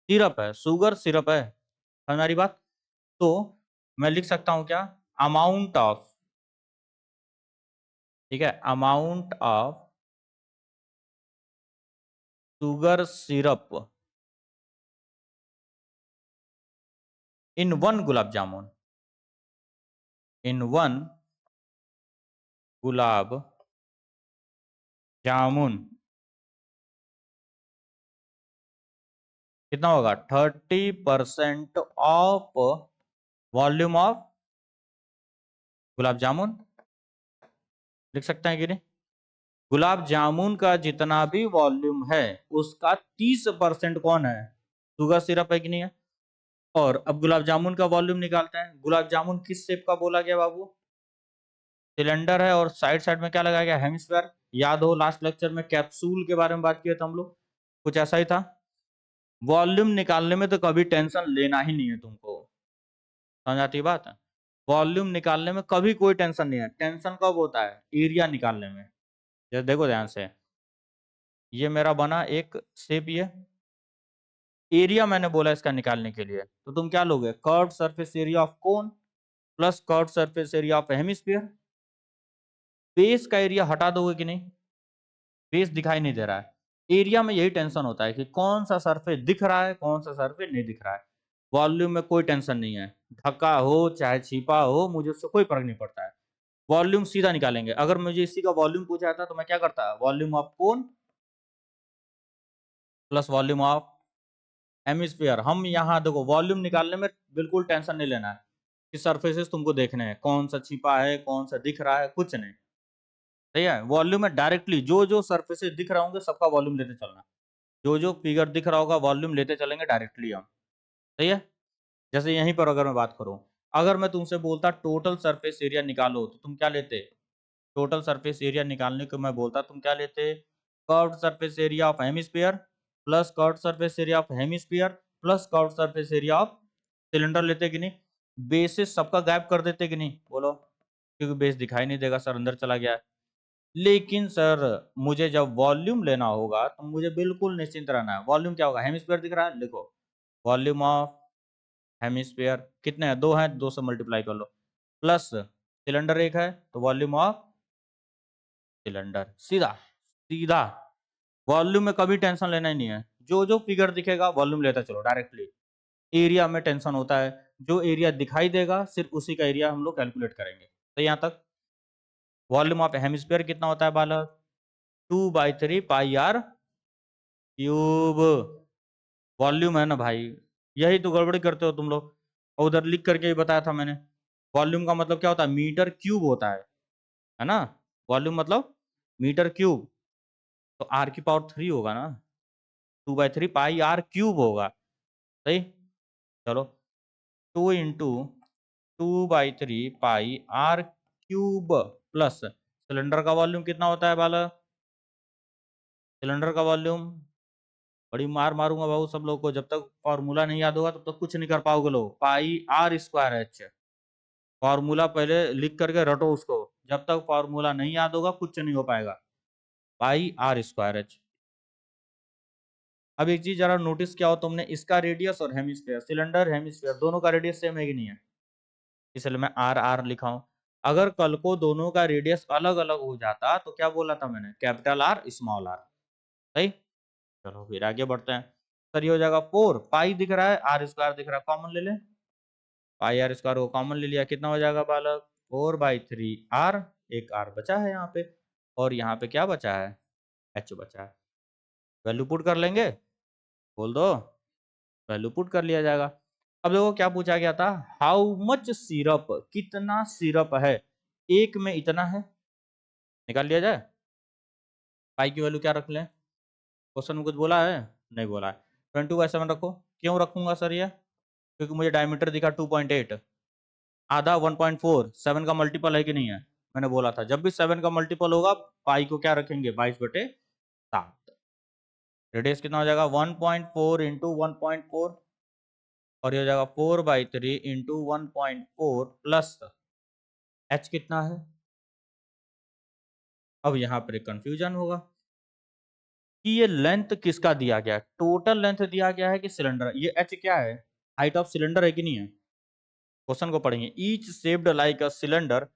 सिरप है, शुगर सिरप है। हमारी बात। तो मैं लिख सकता हूं क्या, अमाउंट ऑफ, ठीक है, amount of sugar syrup in one gulab jamun, in one gulab jamun कितना होगा, 30% of volume of gulab jamun. लिख सकते हैं कि नहीं, गुलाब जामुन का जितना भी वॉल्यूम है उसका 30% कौन है, शुगर सिरप है कि नहीं है। और अब गुलाब जामुन का वॉल्यूम निकालते हैं। गुलाब जामुन किस शेप का बोला गया बाबू, सिलेंडर है, और साइड साइड में क्या लगाया गया, हेमिस्फीयर। याद हो लास्ट लेक्चर में कैप्सूल के बारे में बात किए थे हम लोग, कुछ ऐसा ही था। वॉल्यूम निकालने में तो कभी टेंशन लेना ही नहीं है तुमको, समझ आती है बात। वॉल्यूम निकालने में कभी कोई टेंशन नहीं है, टेंशन कब होता है, एरिया निकालने में। जैसे देखो ध्यान से, ये मेरा बना एक शेप, ये एरिया मैंने बोला इसका निकालने के लिए, तो तुम क्या लोगे, curved surface area of cone plus curved surface area of hemisphere. Base का एरिया हटा दोगे कि नहीं, बेस दिखाई नहीं दे रहा है। एरिया में यही टेंशन होता है कि कौन सा सरफेस दिख रहा है, कौन सा सरफेस नहीं दिख रहा है। वॉल्यूम में कोई टेंशन नहीं है, ढका हो चाहे छिपा हो, मुझे उससे कोई फर्क नहीं पड़ता है। वॉल्यूम सीधा निकालेंगे। अगर मुझे इसी का वॉल्यूम पूछा जाता तो मैं क्या करता, volume of cone plus volume of hemisphere. हम यहाँ देखो वॉल्यूम निकालने में बिल्कुल टेंशन नहीं लेना है कि सरफेसेस तुमको देखने हैं, कौन सा छिपा है कौन सा दिख रहा है, कुछ नहीं। सही है, वॉल्यूम में डायरेक्टली जो जो सरफेसेस दिख रहे होंगे सबका वॉल्यूम लेते चलना, जो जो फिगर दिख रहा होगा वॉल्यूम लेते चलेंगे डायरेक्टली हम। सही है। जैसे यहीं पर अगर मैं बात करूं, अगर मैं तुमसे बोलता टोटल सरफेस एरिया निकालो तो तुम क्या लेते, टोटल सरफेस एरिया निकालने को मैं बोलता तुम क्या लेते, curved surface area of hemisphere plus curved surface area of hemisphere plus curved surface area of cylinder लेते कि नहीं। बेसिस सबका गायब कर देते कि नहीं, बोलो, क्योंकि बेस दिखाई नहीं देगा सर, अंदर चला गया है। लेकिन सर मुझे जब वॉल्यूम लेना होगा तो मुझे बिल्कुल निश्चिंत रहना है। वॉल्यूम क्या होगा, हेमिस्फीयर दिख रहा है, लिखो वॉल्यूम ऑफ हेमिस्फीयर कितने हैं, 2 हैं, 2 से मल्टीप्लाई कर लो, प्लस सिलेंडर 1 है तो वॉल्यूम ऑफ सिलेंडर। सीधा सीधा, वॉल्यूम में कभी टेंशन लेना ही नहीं है, जो जो फिगर दिखेगा वॉल्यूम लेता चलो डायरेक्टली। एरिया में टेंशन होता है, जो एरिया दिखाई देगा सिर्फ उसी का एरिया हम लोग कैलकुलेट करेंगे। तो यहाँ तक वॉल्यूम ऑफ हेमिस्फीयर कितना होता है बालक, 2/3 पाई आर क्यूब। वॉल्यूम है ना भाई, यही तो गड़बड़ी करते हो तुम लोग, और उधर लिख करके ही बताया था मैंने। वॉल्यूम का मतलब क्या होता है, मीटर क्यूब होता है ना। वॉल्यूम मतलब मीटर क्यूब, तो आर की पावर 3 होगा ना, 2/3 पाई आर क्यूब होगा। सही। चलो, 2/3 पाई आर क्यूब प्लस सिलेंडर का वॉल्यूम कितना होता है बालक, सिलेंडर का वॉल्यूम बड़ी मार मारूंगा बाबू सब लोग को, जब तक फॉर्मूला नहीं याद होगा तब तक कुछ नहीं कर पाओगे लोग। पाई आर स्क्वायर एच, फॉर्मूला पहले लिख करके रटो उसको, जब तक फॉर्मूला नहीं याद होगा कुछ नहीं हो पाएगा। पाई आर स्क्वायर एच। अब एक चीज जरा नोटिस किया हो तुमने, इसका रेडियस और हेमिस्फीयर, सिलेंडर हेमिस्फीयर दोनों का रेडियस सेम है कि नहीं है, इसलिए मैं आर आर लिखा हूं। अगर कल को दोनों का रेडियस अलग अलग हो जाता तो क्या बोला था मैंने, कैपिटल आर स्मॉल आर। सही। चलो फिर आगे बढ़ते हैं। सर ये हो जाएगा 4 पाई दिख रहा है, आर स्क्वायर दिख रहा है, कॉमन ले लें। पाई आर स्क्वायर को कॉमन ले लिया, कितना हो जाएगा बालक, 4/3 आर। एक आर बचा है यहाँ पे, और यहाँ पे क्या बचा है, एच बचा है। वैल्यू पुट कर लेंगे, बोल दो। वैल्यू पुट कर लिया जाएगा। अब देखो क्या पूछा गया था, हाउ मच सिरप, कितना सिरप है, एक में इतना है, निकाल लिया जाए। पाई की वैल्यू क्या रख लें, क्वेश्चन में कुछ बोला है, नहीं बोला है। 22/7 रखो। क्यों रखूंगा सर ये, क्योंकि मुझे डायमीटर दिखा 2.8, आधा 1.4, 7 का मल्टीपल है कि नहीं है, मैंने बोला था जब भी 7 का मल्टीपल होगा पाई को क्या रखेंगे, 22/7। रेडियस कितना हो जाएगा, 1.4 इंटू 1.4, और ये हो जाएगा 4/3 इंटू 1.4 प्लस एच कितना है। अब यहाँ पर कंफ्यूजन होगा कि ये लेंथ किसका दिया गया है, टोटल लेंथ दिया गया है कि सिलेंडर, ये एच क्या है, हाइट ऑफ सिलेंडर है कि नहीं है। क्वेश्चन को पढ़ेंगे, each shaped like a cylinder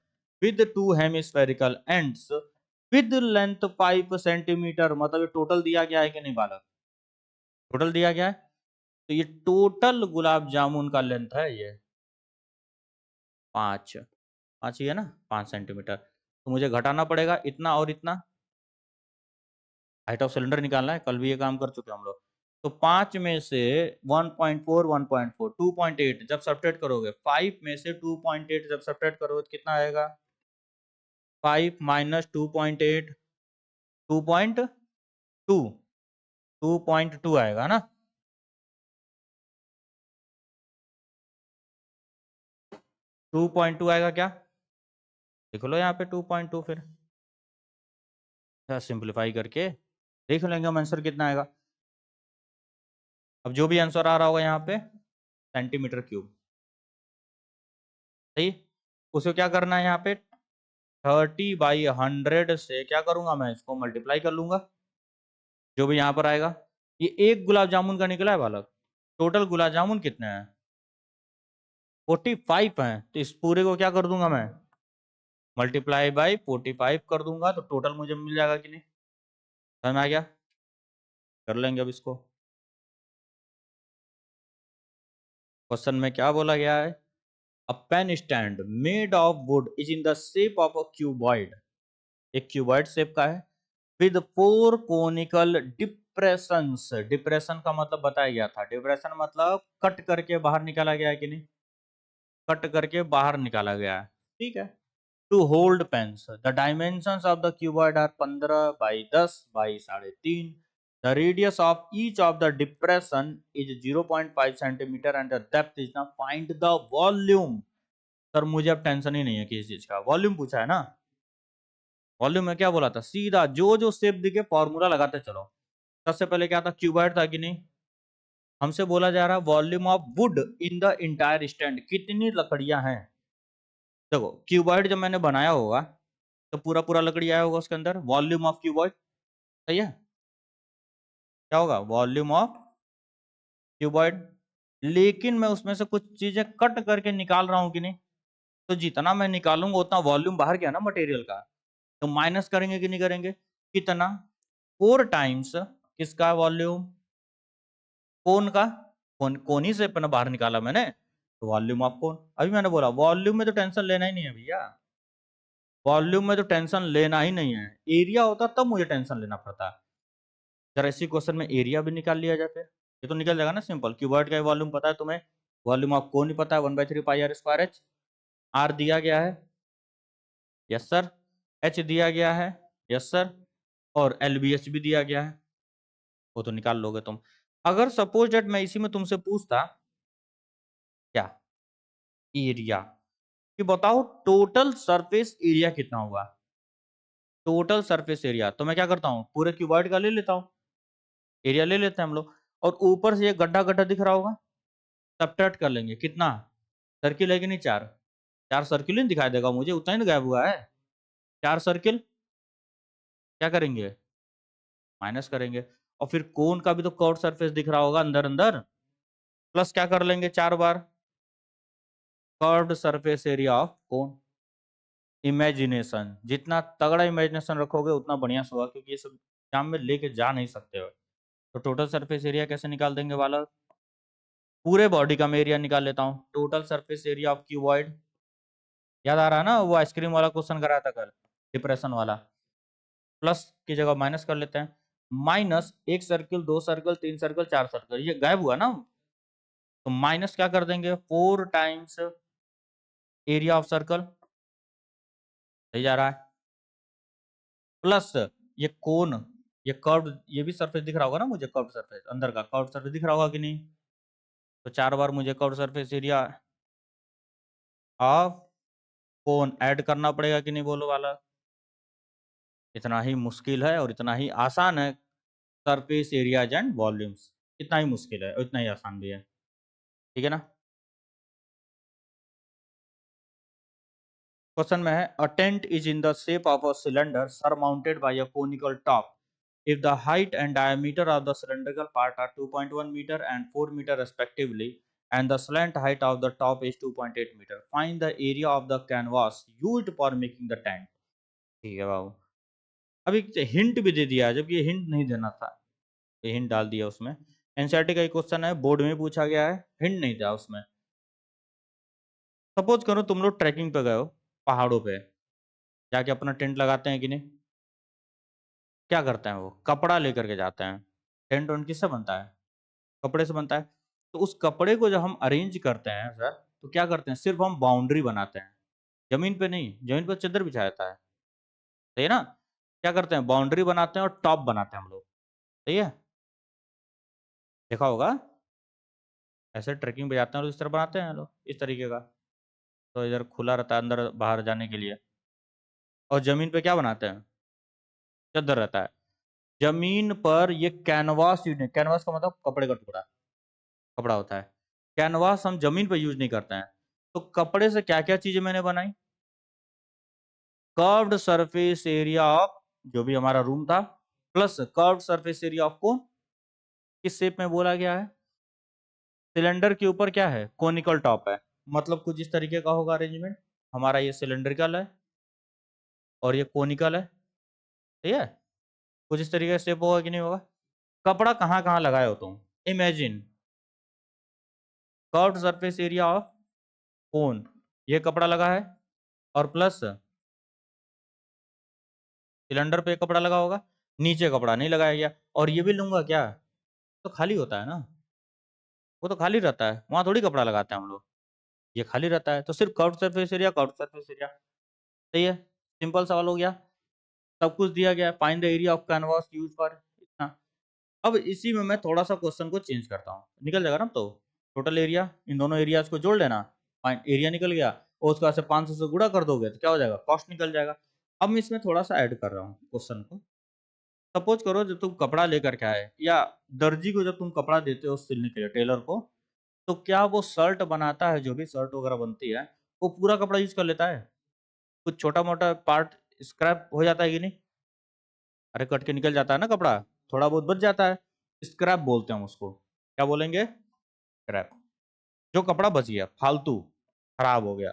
with 2 hemispherical ends with length 5 centimetre, मतलब ये टोटल दिया गया है कि नहीं बालक, टोटल दिया गया है। तो ये टोटल गुलाब जामुन का लेंथ है ये 5, 5 ही है ना, 5 सेंटीमीटर। तो मुझे घटाना पड़ेगा इतना और इतना, हाइट ऑफ सिलेंडर निकालना है, कल भी ये काम कर चुके हम लोग। तो 5 में से 1.4 1.4 2.8 जब सब्ट्रैक्ट करोगे, 5 में से 2.8 जब सब्ट्रैक्ट करोगे तो कितना आएगा, 5 माइनस 2.8, 2.2, 2.2 आएगा ना। 2.2 आएगा क्या, लिख लो यहाँ पे 2.2, फिर सिंप्लीफाई करके देख लेंगे हम आंसर कितना आएगा। अब जो भी आंसर आ रहा होगा यहाँ पे सेंटीमीटर क्यूब, सही। उसे क्या करना है, यहाँ पे 30/100 से क्या करूंगा मैं, इसको मल्टीप्लाई कर लूंगा, जो भी यहाँ पर आएगा। ये एक गुलाब जामुन का निकला है बालक, टोटल गुलाब जामुन कितने हैं, 45 हैं, तो इस पूरे को क्या कर दूंगा मैं, मल्टीप्लाई बाई 45 कर दूंगा, तो टोटल मुझे मिल जाएगा कि नहीं, समझ में आ गया। कर लेंगे अब इसको। क्वेश्चन में क्या बोला गया है, a pen stand made of wood is in the shape of a cuboid, एक क्यूबॉइड शेप का है, विद 4 कोनिकल डिप्रेशंस, डिप्रेशन का मतलब बताया गया था, डिप्रेशन मतलब कट करके बाहर निकाला गया है कि नहीं, कट करके बाहर निकाला गया है, ठीक है। To hold pens, the dimensions of the cuboid are 15/10/3.5, the radius of each of the depression is 0.5 centimetre and the depth is ना, फाइंड द वॉल्यूम। सर मुझे अब टेंशन ही नहीं है किसी चीज का, वॉल्यूम पूछा है ना। वॉल्यूम में क्या बोला था, सीधा जो जो शेप दिखे फॉर्मूला लगाते चलो। सबसे पहले क्या था, क्यूबॉइड था कि नहीं, हमसे बोला जा रहा है volume of would in the entire stand, कितनी लकड़ियां हैं। देखो क्यूबॉइड जब मैंने बनाया होगा तो पूरा पूरा लकड़ी आया होगा उसके अंदर, वॉल्यूम ऑफ क्यूबॉइड, सही है। क्या होगा, वॉल्यूम ऑफ क्यूबॉइड। लेकिन मैं उसमें से कुछ चीजें कट करके निकाल रहा हूं कि नहीं, तो जितना मैं निकालूंगा उतना वॉल्यूम बाहर गया ना मटेरियल का, तो माइनस करेंगे कि नहीं करेंगे, कितना, 4 टाइम्स किसका वॉल्यूम, कोन का, कोन ही से अपना बाहर निकाला मैंने, तो वॉल्यूम ऑफ कोन। अभी मैंने बोला वॉल्यूम में तो टेंशन लेना ही नहीं है भैया, वॉल्यूम में तो टेंशन लेना ही नहीं है, एरिया होता तब मुझे टेंशन लेना पड़ता। जरा इसी क्वेश्चन में एरिया भी निकाल लिया जाए फिर, ये तो निकल जाएगा ना सिंपल, क्यूबॉइड का वॉल्यूम पता है तुम्हें, वॉल्यूम ऑफ कोन ही पता है, 1/3 pi R square H, are दिया गया है, यस सर, एच दिया गया है, यस सर, और एल बी एच भी दिया गया है, वो तो निकाल लोगे तुम। अगर सपोज डेट मैं इसी में तुमसे पूछता क्या, एरिया, कि बताओ टोटल सरफेस एरिया कितना होगा, टोटल सरफेस एरिया, तो मैं क्या करता हूँ पूरे क्यूबॉइड का ले लेता हूँ, एरिया ले लेते हैं हम लोग, और ऊपर से ये गड्ढा गड्ढा दिख रहा होगा, सबट्रैक्ट कर लेंगे। कितना सर्किल है कि नहीं? 4 4 सर्किल ही दिखाई देगा मुझे, उतना ही ना गायब हुआ है। 4 सर्किल क्या करेंगे? माइनस करेंगे। और फिर कोन का भी तो कर्व सरफेस दिख रहा होगा अंदर अंदर, प्लस क्या कर लेंगे 4 बार? Curved surface area of cone. Imagination, जितना तगड़ा इमेजिनेशन रखोगे उतना बढ़िया होगा, क्योंकि ये सब एग्जाम में लेके जा नहीं सकते हो। तो टोटल सरफेस एरिया कैसे निकाल देंगे वाला? पूरे बॉडी का मैं एरिया निकाल लेता हूँ। Total surface area of cuboid, याद आ रहा है ना वो आइसक्रीम वाला क्वेश्चन कराया था कल, डिप्रेशन वाला। प्लस की जगह माइनस कर लेते हैं। Minus 1 circle, 2 circle, 3 circle, 4 circle, ये गायब हुआ ना, तो माइनस क्या कर देंगे? 4 टाइम्स एरिया ऑफ सर्कल, सही जा रहा है। प्लस ये कोन, ये कर्व, ये भी सरफेस दिख रहा होगा ना मुझे, कर्व सरफेस अंदर का कर्व सरफेस दिख रहा होगा कि नहीं? तो 4 बार मुझे curve surface area of cone add करना पड़ेगा कि नहीं, बोलो वाला? इतना ही मुश्किल है और इतना ही आसान है सरफेस एरियाज एंड वॉल्यूम्स। इतना ही मुश्किल है और इतना ही आसान भी है, ठीक है ना? क्वेश्चन में है, a tent is in the shape of a cylinder surmounted by a conical top. If the height and diameter of the cylindrical part are 2.1 meter and 4 meter respectively, and the slant height of the top is 2.8 meter, find the area of the canvas used for making the tent. ठीक है बाबू, अब एक hint भी दे दिया है, जबकि ये hint नहीं देना था, ये हिंट डाल दिया उसमें। एनसीईआरटी का एक क्वेश्चन है, बोर्ड में पूछा गया है, हिंट नहीं था उसमें। सपोज करो तुम लोग ट्रैकिंग पे गए हो, पहाड़ों पे जाके अपना टेंट लगाते हैं कि नहीं? क्या करते हैं वो? कपड़ा लेकर के जाते हैं। टेंट उन किससे बनता है? कपड़े से बनता है। तो उस कपड़े को जब हम अरेंज करते हैं सर, तो क्या करते हैं? सिर्फ हम बाउंड्री बनाते हैं, जमीन पे नहीं। जमीन पे चादर बिछाया जाता है, सही है ना? क्या करते हैं? बाउंड्री बनाते हैं और टॉप बनाते हैं हम लोग, सही है? देखा होगा, ऐसे ट्रैकिंग पे जाते हैं और इस तरह बनाते हैं लोग, इस तरीके का। तो इधर खुला रहता है अंदर बाहर जाने के लिए। और जमीन पे क्या बनाते हैं? चादर रहता है। जमीन पर ये कैनवास यूज नहीं, कैनवास का मतलब कपड़े का टुकड़ा, कपड़ा होता है। कैनवास हम जमीन पर यूज नहीं करते हैं। तो कपड़े से क्या क्या चीजें मैंने बनाई? कर्व्ड सरफेस एरिया ऑफ जो भी हमारा रूम था, plus curved surface area of कौन, किस शेप में बोला गया है? सिलेंडर के ऊपर क्या है? कोनिकल टॉप है, मतलब कुछ इस तरीके का होगा अरेंजमेंट। हमारा ये सिलेंड्रिकल है और ये कोनिकल है, ठीक है? कुछ इस तरीके का शेप होगा कि नहीं होगा? कपड़ा कहाँ कहाँ लगाए हो तुम? Imagine curved surface area of कोन, ये कपड़ा लगा है, और प्लस सिलेंडर पे कपड़ा लगा होगा, नीचे कपड़ा नहीं लगाया गया। और ये भी लूंगा क्या? तो खाली होता है ना, वो तो खाली रहता है, वहां थोड़ी कपड़ा लगाते हैं हम लोग, ये खाली रहता है। तो सिर्फ curve surface area, curve surface area, सही है। सिंपल सवाल हो गया, सब कुछ दिया गया है। Find the area of canvas use for, इतना। अब इसी में मैं थोड़ा सा क्वेश्चन को चेंज करता हूँ, निकल जाएगा ना? तो टोटल एरिया, इन दोनों एरियाज को जोड़ लेना, फाइंड एरिया निकल गया, और उसके बाद से 500 से गुणा कर दोगे तो क्या हो जाएगा? कॉस्ट निकल जाएगा। अब मैं इसमें थोड़ा सा ऐड कर रहा हूँ क्वेश्चन को। सपोज करो जब तुम कपड़ा लेकर के आए, या दर्जी को जब तुम कपड़ा देते हो सिलने के लिए, टेलर को, तो क्या वो शर्ट बनाता है, जो भी शर्ट वगैरह बनती है, वो पूरा कपड़ा यूज कर लेता है? कुछ छोटा मोटा पार्ट स्क्रैप हो जाता है कि नहीं? अरे कट के निकल जाता है ना कपड़ा, थोड़ा बहुत बच जाता है, स्क्रैप बोलते हैं हम उसको। क्या बोलेंगे? स्क्रैप। जो कपड़ा बच गया, फालतू, खराब हो गया।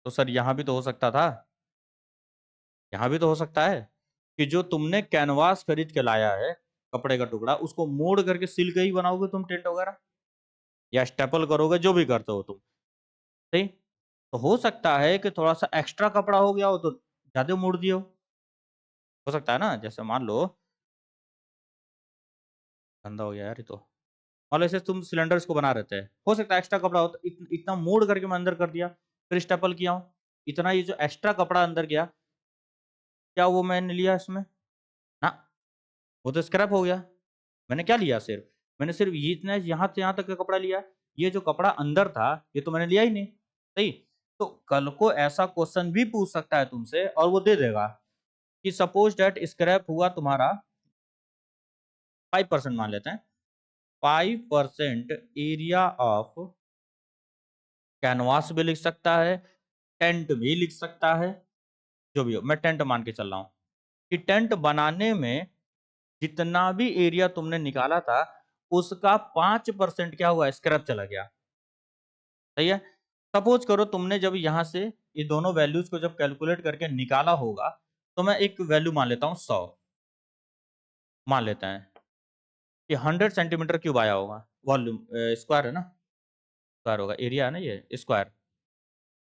तो सर यहाँ भी तो हो सकता था, यहाँ भी तो हो सकता है कि जो तुमने कैनवास खरीद के लाया है, कपड़े का टुकड़ा, उसको मोड़ करके सिल के ही बनाओगे तुम टेंट वगैरह, या स्टेपल करोगे, जो भी करते हो तुम, सही? तो हो सकता है कि थोड़ा सा एक्स्ट्रा कपड़ा हो गया हो तो ज्यादा मोड़ दिए हो सकता है ना? जैसे मान लो, गंदा हो गया यार ये तो। मान लो ऐसे तुम सिलेंडर्स को बना रहे थे, हो सकता है एक्स्ट्रा कपड़ा हो, तो इतना मोड़ करके मैं अंदर कर दिया, फिर स्टेपल किया हूँ, इतना ये जो एक्स्ट्रा कपड़ा अंदर गया, क्या वो मैंने लिया इसमें? ना, वो तो स्क्रैप हो गया। मैंने क्या लिया? सिर्फ, मैंने सिर्फ ये इतना यहाँ से यहाँ तक का कपड़ा लिया। ये जो कपड़ा अंदर था, ये तो मैंने लिया ही नहीं, सही? तो कल को ऐसा क्वेश्चन भी पूछ सकता है तुमसे, और वो दे देगा कि सपोज दैट स्क्रैप हुआ तुम्हारा 5% मान लेते हैं, 5% एरिया ऑफ कैनवास भी लिख सकता है, टेंट भी लिख सकता है, जो भी हो, मैं टेंट मान के चल रहा हूं कि टेंट बनाने में जितना भी एरिया तुमने निकाला था उसका 5% क्या हुआ, स्क्रैप चला गया। सही है। सपोज करो तुमने जब यहां से ये दोनों वैल्यूज को जब कैलकुलेट करके निकाला होगा, तो मैं एक वैल्यू मान लेता हूं 100, मान लेते हैं कि 100 सेंटीमीटर क्यूब आया होगा, वॉल्यूम स्क्वायर है ना, स्क्वायर होगा, एरिया है ना ये स्क्वायर।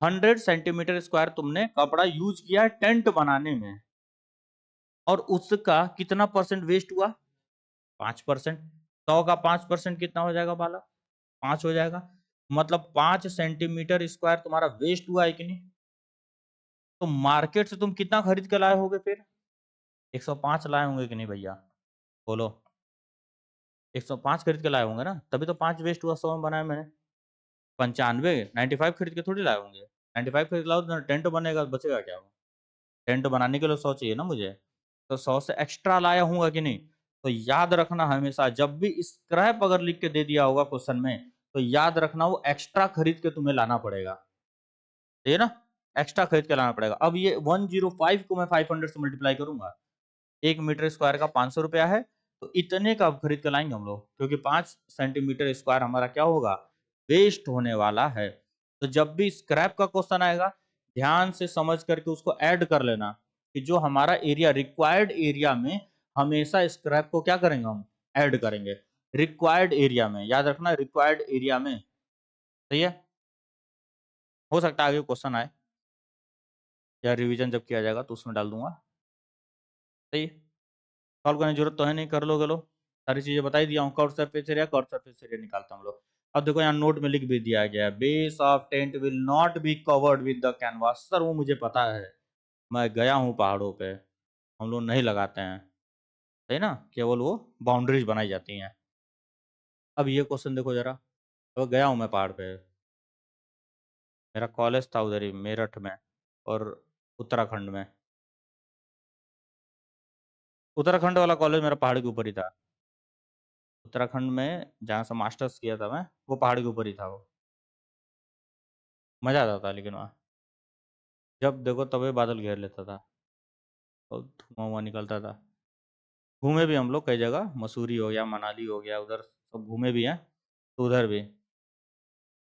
100 सेंटीमीटर स्क्वायर तुमने कपड़ा यूज किया है टेंट बनाने में, और उसका कितना परसेंट वेस्ट हुआ, 5%। 100 का 5% कितना हो जाएगा बाला, 5 हो जाएगा। मतलब 5 सेंटीमीटर स्क्वायर तुम्हारा वेस्ट हुआ है कि नहीं। तो मार्केट से तुम कितना खरीद के लाए होगे फिर, 105 लाए होंगे कि नहीं भैया, बोलो। 105 खरीद के लाए होंगे ना, तभी तो 5 वेस्ट हुआ, 100 में बनाया मैंने। 95 95 खरीद के थोड़ी लाए होंगे, 95 खरीद लाओ तो टेंट बनेगा, बचेगा क्या। टेंट बनाने के लिए 100 चाहिए ना मुझे, तो 100 से एक्स्ट्रा लाया हूँ कि नहीं। तो याद रखना हमेशा, जब भी स्क्रैप अगर लिख के दे दिया होगा क्वेश्चन में, तो याद रखना वो एक्स्ट्रा खरीद के तुम्हें लाना पड़ेगा, ठीक है ना, एक्स्ट्रा खरीद के लाना पड़ेगा। अब ये 105 को मैं 500 से मल्टीप्लाई करूंगा, 1 मीटर स्क्वायर का 500 रुपया है, तो इतने का अब खरीद के लाएंगे हम लोग, क्योंकि 5 सेंटीमीटर स्क्वायर हमारा क्या होगा, वेस्ट होने वाला है। तो जब भी स्क्रैप का क्वेश्चन आएगा, ध्यान से समझ करके उसको ऐड कर लेना, कि जो हमारा एरिया रिक्वायर्ड एरिया में हमेशा स्क्रैप को क्या करेंगे, हम ऐड करेंगे रिक्वायर्ड एरिया में, याद रखना रिक्वायर्ड एरिया में। सही है। हो सकता है आगे क्वेश्चन आए या रिवीजन जब किया जाएगा तो उसमें डाल दूंगा। सही है। सॉल्व करने की जरूरत तो है नहीं, कर लोगे लोग, सारी चीजें बता ही दिया हूँ। Curve surface area, curve surface area निकालता हम लोग। अब देखो यहाँ नोट में लिख भी दिया गया है, base of tent will not be covered with the canvas. Sir वो मुझे पता है, मैं गया हूँ पहाड़ों पे, हम लोग नहीं लगाते हैं, सही ना, केवल वो बाउंड्रीज बनाई जाती हैं। अब ये क्वेश्चन देखो जरा, तो गया हूँ मैं पहाड़ पे, मेरा कॉलेज था उधर ही मेरठ में, और उत्तराखंड में, उत्तराखंड वाला कॉलेज मेरा पहाड़ के ऊपर ही था। उत्तराखंड में जहाँ से मास्टर्स किया था मैं, वो पहाड़ के ऊपर ही था वो। मजा आता था लेकिन वहाँ, जब देखो तबे बादल घेर लेता था और धुआं वुआं निकलता था। घूमे भी हम लोग कई जगह, मसूरी हो गया, मनाली हो गया, उधर सब घूमे भी हैं, तो उधर भी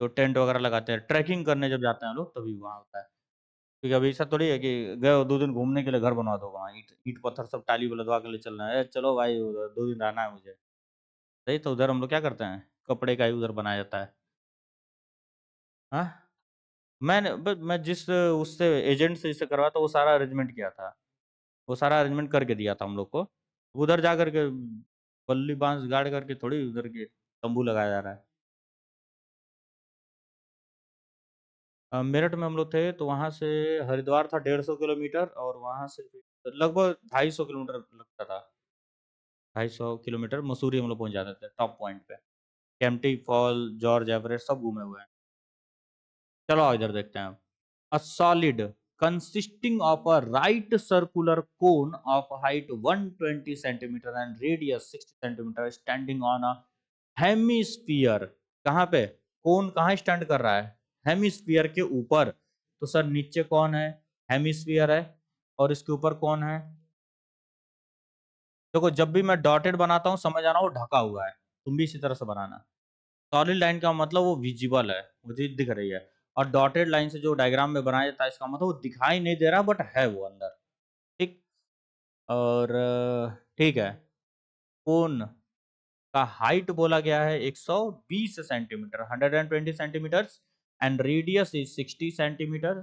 तो टेंट वगैरह लगाते हैं, ट्रैकिंग करने जब जाते हैं लोग तभी वहाँ होता है। क्योंकि अभी ऐसा थोड़ी है कि गए हो 2 दिन घूमने के लिए घर बनवा दो वहाँ, ईंट ईंट पत्थर सब टाली बलदवा के लिए चलना है, चलो भाई उधर 2 दिन रहना है मुझे। सही, तो उधर हम लोग क्या करते हैं, कपड़े का ही उधर बनाया जाता है। हाँ, मैं जिस उससे एजेंट से जिससे करवाया था वो सारा अरेंजमेंट किया था, वो सारा अरेंजमेंट करके दिया था हम लोग को। उधर जा करके बल्ली बांस गाड़ करके थोड़ी उधर के तंबू लगाया जा रहा है। मेरठ में हम लोग थे तो वहाँ से हरिद्वार था 150 किलोमीटर, और वहाँ से फिर लगभग 250 किलोमीटर लगता था। 250 किलोमीटर मसूरी हम लोग पहुँच जाते थे टॉप पॉइंट पे। केम्प्टी फॉल, जॉर्ज एवरेस्ट सब घूमे हुए हैं। चलो आओ इधर देखते हैं। A solid consisting of a right circular cone of height 120 centimeter and radius 60 centimeter standing on a hemisphere। कहाँ पे, कौन कहाँ स्टैंड कर रहा है, हेमिस्फीयर के ऊपर। तो सर नीचे कौन है, हेमिस्फीयर है, और इसके ऊपर कौन है। देखो जब भी मैं डॉटेड बनाता हूँ समझ आना वो ढका हुआ है, तुम भी इसी तरह से बनाना। सॉलिड लाइन का मतलब वो विजिबल है, मुझे दिख रही है, और डॉटेड लाइन से जो डायग्राम में बनाया जाता है इसका मतलब वो दिखाई नहीं दे रहा बट है वो अंदर। ठीक। और ठीक है, कोन का हाइट बोला गया है 120 centimetre, 120 centimetres, and radius is 60 centimetre.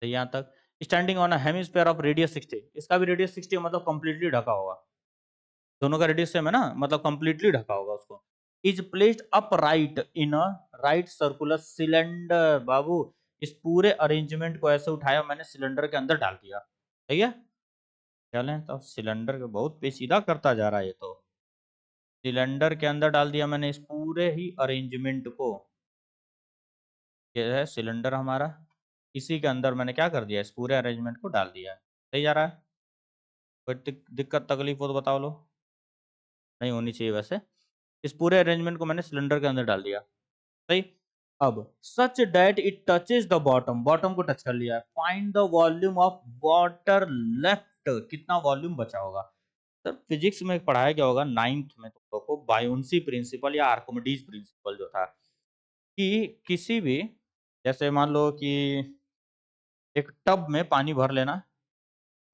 तो यहाँ तक standing on a hemisphere of radius 60, इसका भी रेडियस 60 है, मतलब कंप्लीटली ढका होगा। दोनों का रेडियस सेम है ना, मतलब कंप्लीटली ढका होगा उसको। Is placed upright in a right circular cylinder. बाबू इस पूरे अरेंजमेंट को ऐसे उठाया मैंने, सिलेंडर के अंदर डाल दिया। ठीक है, चलें तो सिलेंडर को बहुत पेचीदा करता जा रहा है ये तो। सिलेंडर के अंदर डाल दिया मैंने इस पूरे ही अरेंजमेंट को। ये है सिलेंडर हमारा, इसी के अंदर मैंने क्या कर दिया, इस पूरे अरेंजमेंट को डाल दिया। सही जा रहा है, कोई दिक्कत तकलीफ हो तो बताओ लो। नहीं होनी चाहिए वैसे। इस पूरे अरेंजमेंट को मैंने सिलेंडर के अंदर डाल दिया, सही। अब such that it touches the bottom, bottom को टच कर लिया है। Find the volume of water left, कितना वॉल्यूम बचा होगा। सर फिजिक्स में पढ़ाया गया होगा 9th में तुम लोग को, बायोन्सी प्रिंसिपल या आर्किमिडीज प्रिंसिपल जो था, कि किसी भी, जैसे मान लो कि एक टब में पानी भर लेना,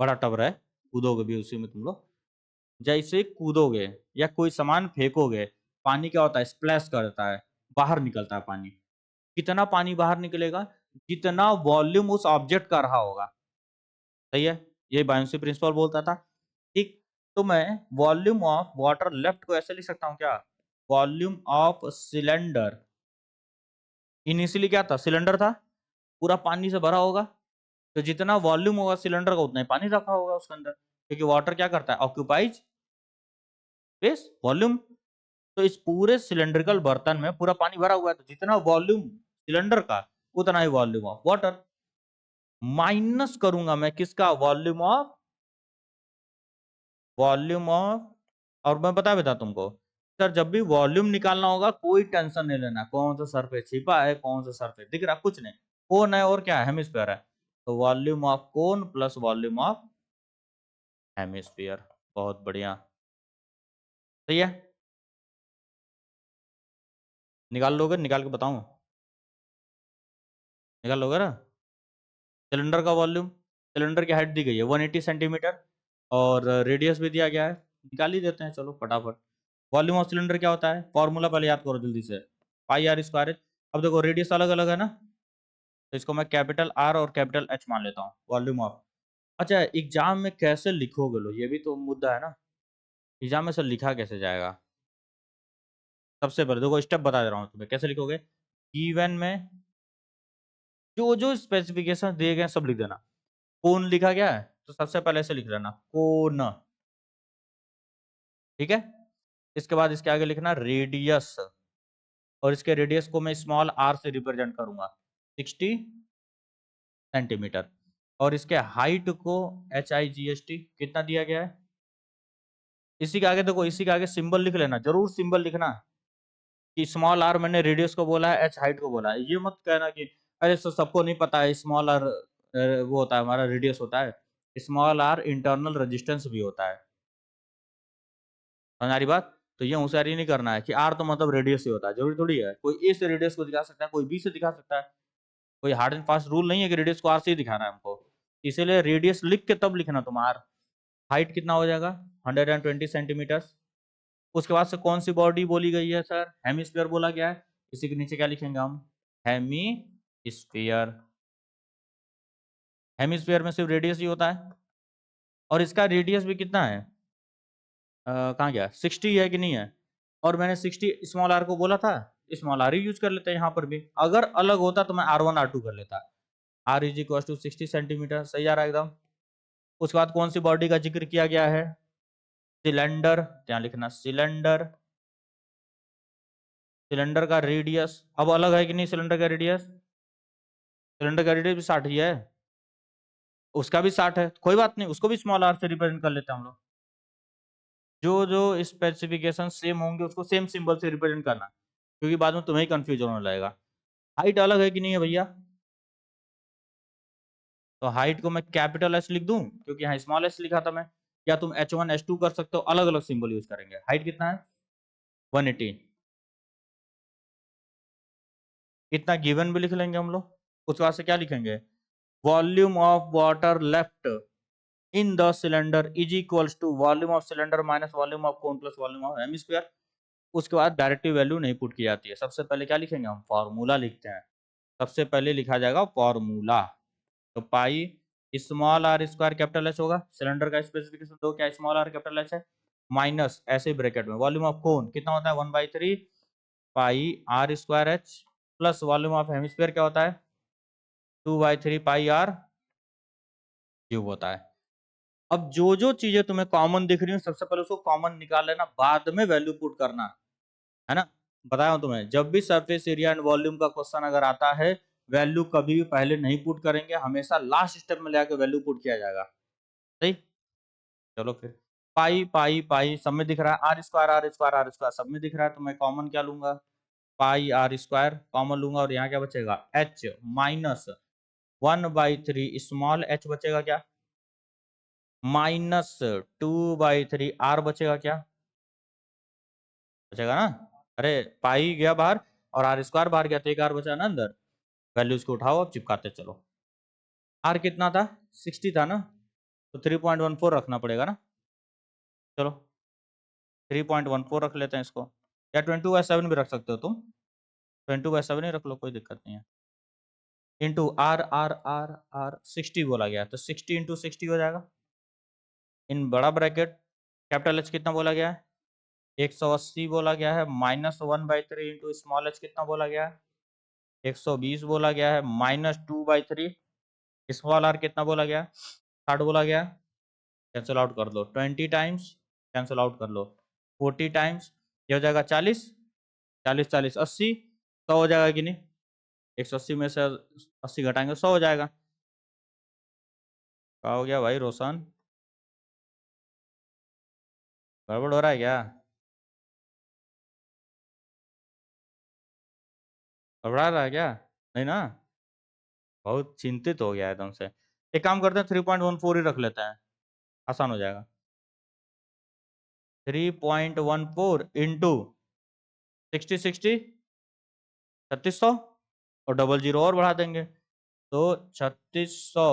बड़ा टब रहे, कूदोगे भी उसी में तुम लोग, जैसे कूदोगे या कोई सामान फेंकोगे, पानी क्या होता है, स्प्लैश करता है, बाहर निकलता है पानी। कितना पानी बाहर निकलेगा, जितना वॉल्यूम उस ऑब्जेक्ट का रहा होगा, सही है। ये बायोन्सी प्रिंसिपल बोलता था, ठीक। तो मैं वॉल्यूम ऑफ वाटर लेफ्ट को ऐसे लिख सकता हूँ क्या, वॉल्यूम ऑफ सिलेंडर, इनिशियली क्या था, सिलेंडर था, पूरा पानी से भरा होगा, तो जितना वॉल्यूम होगा सिलेंडर का उतना ही पानी रखा होगा उसके अंदर, क्योंकि वाटर क्या करता है, ऑक्यूपाइज स्पेस, वॉल्यूम। तो इस पूरे सिलेंड्रिकल बर्तन में पूरा पानी भरा हुआ है, तो जितना वॉल्यूम सिलेंडर का उतना ही वॉल्यूम ऑफ वाटर, माइनस करूंगा मैं किसका, वॉल्यूम ऑफ, और मैं बता तुमको, सर जब भी वॉल्यूम निकालना होगा कोई टेंशन नहीं लेना, कौन सा सर पे छिपा है, कौन सा सर पे दिख रहा, कुछ नहीं, कोन है और क्या है, हेमिस्फीयर है, तो volume of cone plus volume of hemisphere. बहुत बढ़िया, सही है। निकाल लोगे, निकाल के बताऊं, निकाल लोगे ना। सिलेंडर का वॉल्यूम, सिलेंडर की हाइट दी गई है 180 सेंटीमीटर, और रेडियस भी दिया गया है, निकाल ही देते हैं चलो फटाफट। वॉल्यूम ऑफ सिलेंडर क्या होता है, फॉर्मूला पहले याद करो जल्दी से, पाई आर स्क्वायर। अब देखो रेडियस अलग अलग है ना, तो इसको मैं कैपिटल आर और कैपिटल एच मान लेता हूँ, वॉल्यूम ऑफ। अच्छा एग्जाम में कैसे लिखोगे लो, ये भी तो मुद्दा है ना, एग्जाम में सर लिखा कैसे जाएगा। सबसे पहले देखो स्टेप बता दे रहा हूँ तुम्हें, कैसे लिखोगे, गिवन में जो जो स्पेसिफिकेशन दिए गए सब लिख देना। कोन लिखा गया है तो सबसे पहले ऐसे लिख लेना, कोन, ठीक है। इसके बाद इसके आगे लिखना रेडियस, और इसके रेडियस को मैं स्मॉल आर से रिप्रेजेंट करूंगा 60 सेंटीमीटर, और इसके हाइट को HIGST कितना दिया गया है। इसी के आगे देखो, इसी के आगे सिंबल लिख लेना, जरूर सिंबल लिखना, कि स्मॉल आर मैंने रेडियस को बोला है, एच हाइट को बोला है। ये मत कहना कि अरे सर सबको नहीं पता है स्मॉल आर वो होता है हमारा रेडियस होता है, स्मॉल आर इंटरनल रेजिस्टेंस भी होता है, समझ आ रही बात। तो ये होशियारी नहीं करना है कि आर तो मतलब रेडियस ही होता है, जरूरी थोड़ी है कोई ए से रेडियस को दिखा सकता है, कोई बी से दिखा सकता है, कोई हार्ड एंड फास्ट रूल नहीं है कि रेडियस को आर से ही दिखाना है हमको। इसीलिए रेडियस लिख के तब लिखना तुम आर। हाइट कितना हो जाएगा 120 सेंटीमीटर। उसके बाद से कौन सी बॉडी बोली गई है सर, हेमिस्फीयर बोला गया है, इसी के नीचे क्या लिखेंगे हम, हेमिस्फीयर। हेमिस्फीयर में सिर्फ रेडियस ही होता है, और इसका रेडियस भी कितना है, कहाँ गया, 60 है कि नहीं है, और मैंने 60 स्मॉल आर को बोला था, स्मॉल आर ही यूज कर लेते हैं यहाँ पर भी, अगर अलग होता तो मैं R1 R2 कर लेता। R is equal to 60 centimetre, सही आ रहा है एकदम। उसके बाद कौन सी बॉडी का जिक्र किया गया है, सिलेंडर, क्या लिखना, सिलेंडर, सिलेंडर का रेडियस अब अलग है कि नहीं, सिलेंडर का रेडियस, सिलेंडर का रेडियस भी 60 ही है, उसका भी 60 है, कोई बात नहीं, उसको भी स्मॉल आर से रिप्रेजेंट कर लेते हैं हम लोग। जो जो स्पेसिफिकेशन सेम होंगे उसको सेम सिंबल से रिप्रेजेंट करना, क्योंकि बाद में तुम्हें कंफ्यूजन होने लगेगा। हाइट अलग है कि नहीं है भैया, तो हाइट को मैं कैपिटल एस लिख दूं, क्योंकि यहाँ स्मॉल एस लिखा था मैं, या तुम H1 H2 कर सकते हो, अलग अलग सिंबल यूज करेंगे। हाइट कितना है 180, इतना गिवन भी लिख लेंगे हम लोग। उसके बाद से क्या लिखेंगे, volume of water left in the cylinder is equals to volume of cylinder minus volume of cone plus volume of hemisphere. उसके बाद डायरेक्टिव वैल्यू नहीं पुट की जाती है, सबसे पहले क्या लिखेंगे हम, फॉर्मूला लिखते हैं। सबसे पहले लिखा जाएगा फॉर्मूला, तो pi small R square capital H होगा, सिलेंडर का स्पेसिफिकेशन दो क्या, स्मॉल आर कैपिटल एच है, माइनस ऐसे ब्रैकेट में वॉल्यूम ऑफ कोन कितना होता है 1/3 pi R square H, plus volume of hemisphere क्या होता है 2/3 पाई आर क्यूब होता है। अब जो जो चीजें तुम्हें कॉमन दिख रही हो सबसे पहले उसको कॉमन निकाल लेना, बाद में वैल्यू पुट करना है ना। बताया हूं तुम्हें, जब भी सरफेस एरिया एंड वॉल्यूम का क्वेश्चन अगर आता है, वैल्यू कभी भी पहले नहीं पुट करेंगे, हमेशा लास्ट स्टेप में लेकर वैल्यू पुट किया जाएगा, सही। चलो फिर पाई पाई पाई सब में दिख रहा है, R square R square R square सब में दिख रहा है, तो मैं कॉमन क्या लूंगा, पाई आर स्क्वायर कॉमन लूंगा, और यहाँ क्या बचेगा, एच माइनस 1/3 स्मॉल एच बचेगा क्या, माइनस 2/3 आर बचेगा क्या, बचेगा ना। अरे पाई गया बाहर और आर स्क्वायर बाहर गया, तो एक आर बचा ना अंदर, वैल्यूज को उठाओ अब चिपकाते चलो। आर कितना था, 60 था ना, तो 3.14 रखना पड़ेगा ना। चलो 3.14 रख लेते हैं इसको, या 22/7 भी रख सकते हो तुम, 22/7 ही रख लो, कोई दिक्कत नहीं है। Into R R R R 60 बोला गया, तो 60 इंटू 60 हो जाएगा, इन बड़ा ब्रैकेट कैपिटल एच कितना बोला गया है, 180 बोला गया है, माइनस 1/3 इंटू स्मॉल एच कितना बोला गया है, 120 बोला गया है, माइनस 2/3 स्मॉल आर कितना बोला गया, 60 बोला गया, कैंसिल आउट कर लो, 20 टाइम्स कैंसिल आउट कर लो, 40 टाइम्स ये हो जाएगा 40, 40 40 80, 100 हो जाएगा कि नहीं, 180 में से 80 घटाएंगे 100 हो जाएगा। क्या हो गया भाई रोशन, गड़बड़ हो रहा है क्या, घबरा रहा है क्या, नहीं ना, बहुत चिंतित हो गया एकदम से। एक काम करते हैं 3.14 ही रख लेते हैं, आसान हो जाएगा, 3.14 इंटू 60 60 3600 और डबल जीरो और बढ़ा देंगे, तो 3600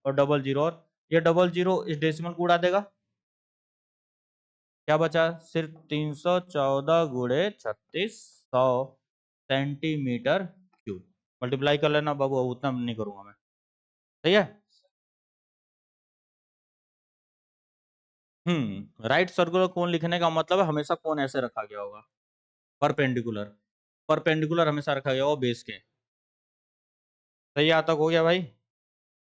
और डबल जीरो, और ये डबल जीरो इस डेसिमल को उड़ा देगा, क्या बचा, सिर्फ 314 गुणे 3600 सेंटीमीटर क्यूब, मल्टीप्लाई कर लेना बाबू, उतना नहीं करूंगा मैं, सही है। राइट सर्कुलर कोन लिखने का मतलब है हमेशा कोन ऐसे रखा गया होगा, परपेंडिकुलर, परपेंडिकुलर हमेशा रखा गया होगा बेस के, सही, यहाँ तक हो गया भाई।